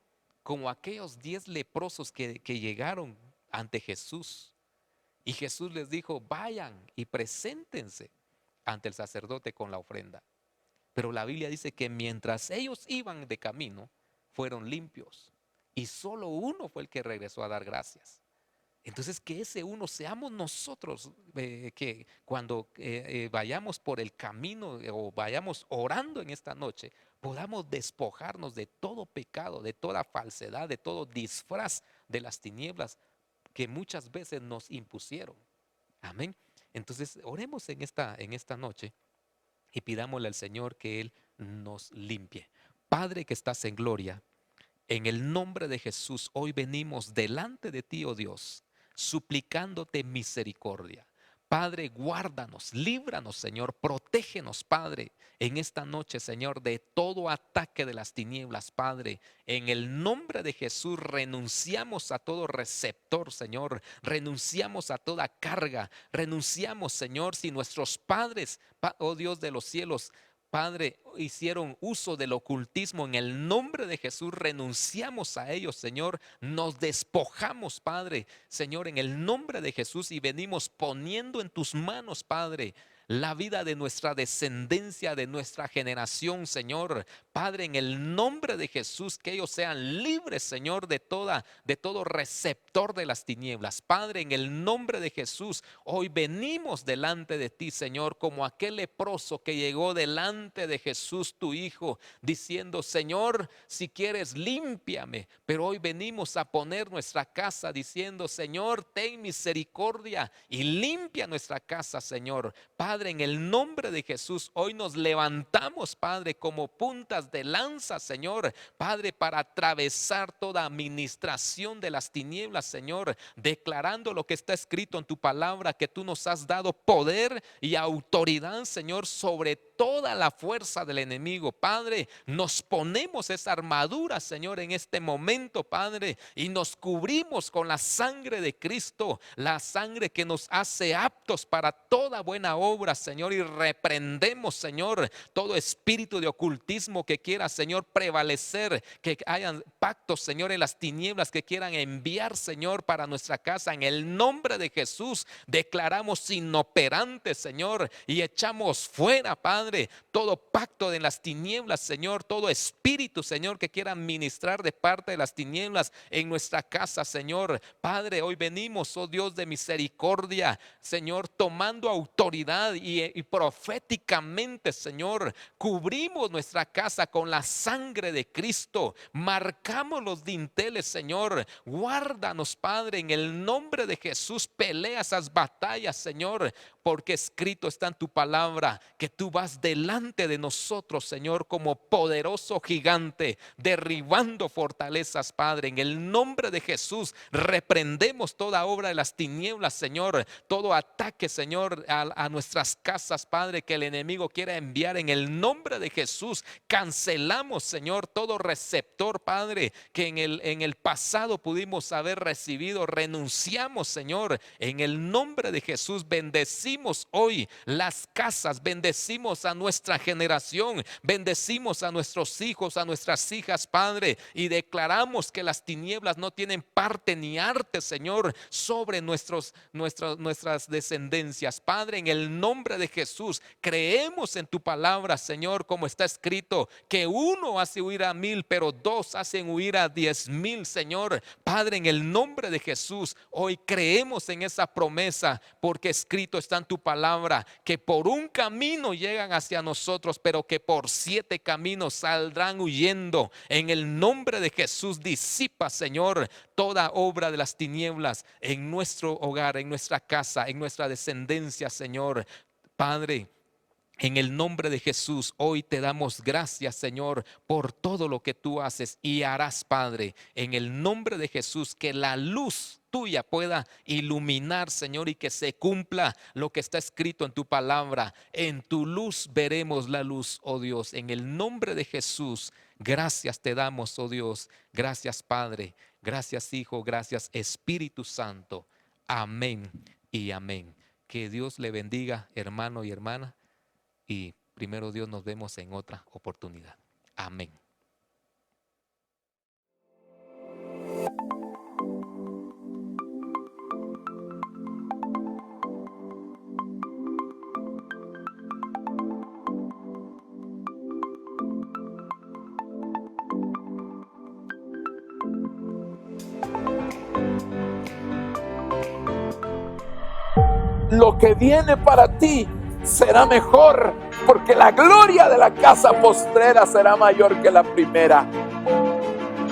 como aquellos 10 leprosos que llegaron ante Jesús. Y Jesús les dijo, vayan y preséntense ante el sacerdote con la ofrenda. Pero la Biblia dice que mientras ellos iban de camino, fueron limpios. Y solo uno fue el que regresó a dar gracias. Entonces que ese uno seamos nosotros, que cuando vayamos por el camino o vayamos orando en esta noche, podamos despojarnos de todo pecado, de toda falsedad, de todo disfraz de las tinieblas que muchas veces nos impusieron. Amén. Entonces oremos en esta noche y pidámosle al Señor que Él nos limpie. Padre que estás en gloria, en el nombre de Jesús, hoy venimos delante de ti, oh Dios, suplicándote misericordia. Padre, guárdanos, líbranos, Señor, protégenos, Padre, en esta noche, Señor, de todo ataque de las tinieblas, Padre. En el nombre de Jesús renunciamos a todo receptor, Señor, renunciamos a toda carga, renunciamos, Señor, si nuestros padres, oh Dios de los cielos, Padre, hicieron uso del ocultismo, en el nombre de Jesús renunciamos a ellos, Señor, nos despojamos, Padre, Señor, en el nombre de Jesús, y venimos poniendo en tus manos, Padre, la vida de nuestra descendencia, de nuestra generación, Señor. Padre, en el nombre de Jesús, que ellos sean libres, Señor, de todo receptor de las tinieblas. Padre, en el nombre de Jesús, hoy venimos delante de ti, Señor, como aquel leproso que llegó delante de Jesús, tu Hijo, diciendo, Señor, si quieres, límpiame. Pero hoy venimos a poner nuestra casa diciendo, Señor, ten misericordia y limpia nuestra casa, Señor. Padre, en el nombre de Jesús, hoy nos levantamos, Padre, como puntas de lanza, Señor, Padre, para atravesar toda administración de las tinieblas, Señor, declarando lo que está escrito en tu palabra, que tú nos has dado poder y autoridad, Señor, sobre toda la fuerza del enemigo. Padre, nos ponemos esa armadura, Señor, en este momento, Padre, y nos cubrimos con la sangre de Cristo, la sangre que nos hace aptos para toda buena obra, Señor, y reprendemos, Señor, todo espíritu de ocultismo que quiera, Señor, prevalecer, que hayan pactos, Señor, en las tinieblas que quieran enviar, Señor, para nuestra casa. En el nombre de Jesús declaramos inoperantes, Señor, y echamos fuera, Padre, todo pacto de las tinieblas, Señor, todo espíritu, Señor, que quiera ministrar de parte de las tinieblas en nuestra casa, Señor. Padre, hoy venimos, oh Dios de misericordia, Señor, tomando autoridad y proféticamente, Señor, cubrimos nuestra casa con la sangre de Cristo, marcamos los dinteles, Señor, guárdanos, Padre, en el nombre de Jesús, pelea esas batallas, Señor, porque escrito está en tu palabra que tú vas delante de nosotros, Señor, como poderoso gigante, derribando fortalezas, Padre. En el nombre de Jesús reprendemos toda obra de las tinieblas, Señor, todo ataque, Señor, a nuestras casas, Padre, que el enemigo quiera enviar. En el nombre de Jesús cancelamos, Señor, todo receptor, Padre, que en el pasado pudimos haber recibido. Renunciamos, Señor, en el nombre de Jesús. Bendecimos hoy las casas, bendecimos a nuestra generación, bendecimos a nuestros hijos, a nuestras hijas, Padre, y declaramos que las tinieblas no tienen parte ni arte, Señor, sobre nuestras descendencias. Padre, en el nombre de Jesús, creemos en tu palabra, Señor, como está escrito, que uno hace huir a 1000, pero dos hacen huir a 10,000, Señor. Padre, en el nombre de Jesús, hoy creemos en esa promesa, porque escrito está en tu palabra, que por un camino llegan hacia nosotros, pero que por 7 caminos saldrán huyendo. En el nombre de Jesús, disipa, Señor, toda obra de las tinieblas en nuestro hogar, en nuestra casa, en nuestra descendencia, Señor. Padre, En el nombre de Jesús, hoy te damos gracias, Señor, por todo lo que tú haces y harás, Padre. En el nombre de Jesús, que la luz tuya pueda iluminar, Señor, y que se cumpla lo que está escrito en tu palabra. En tu luz veremos la luz, oh Dios. En el nombre de Jesús, gracias te damos, oh Dios. Gracias, Padre. Gracias, Hijo. Gracias, Espíritu Santo. Amén y amén. Que Dios le bendiga, hermano y hermana. Y primero Dios, nos vemos en otra oportunidad. Amén. Lo que viene para ti será mejor, porque la gloria de la casa postrera será mayor que la primera.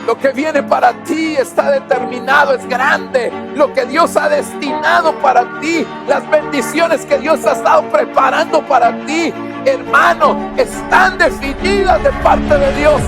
Lo que viene para ti está determinado, es grande. Lo que Dios ha destinado para ti, las bendiciones que Dios ha estado preparando para ti, hermano, están definidas de parte de Dios.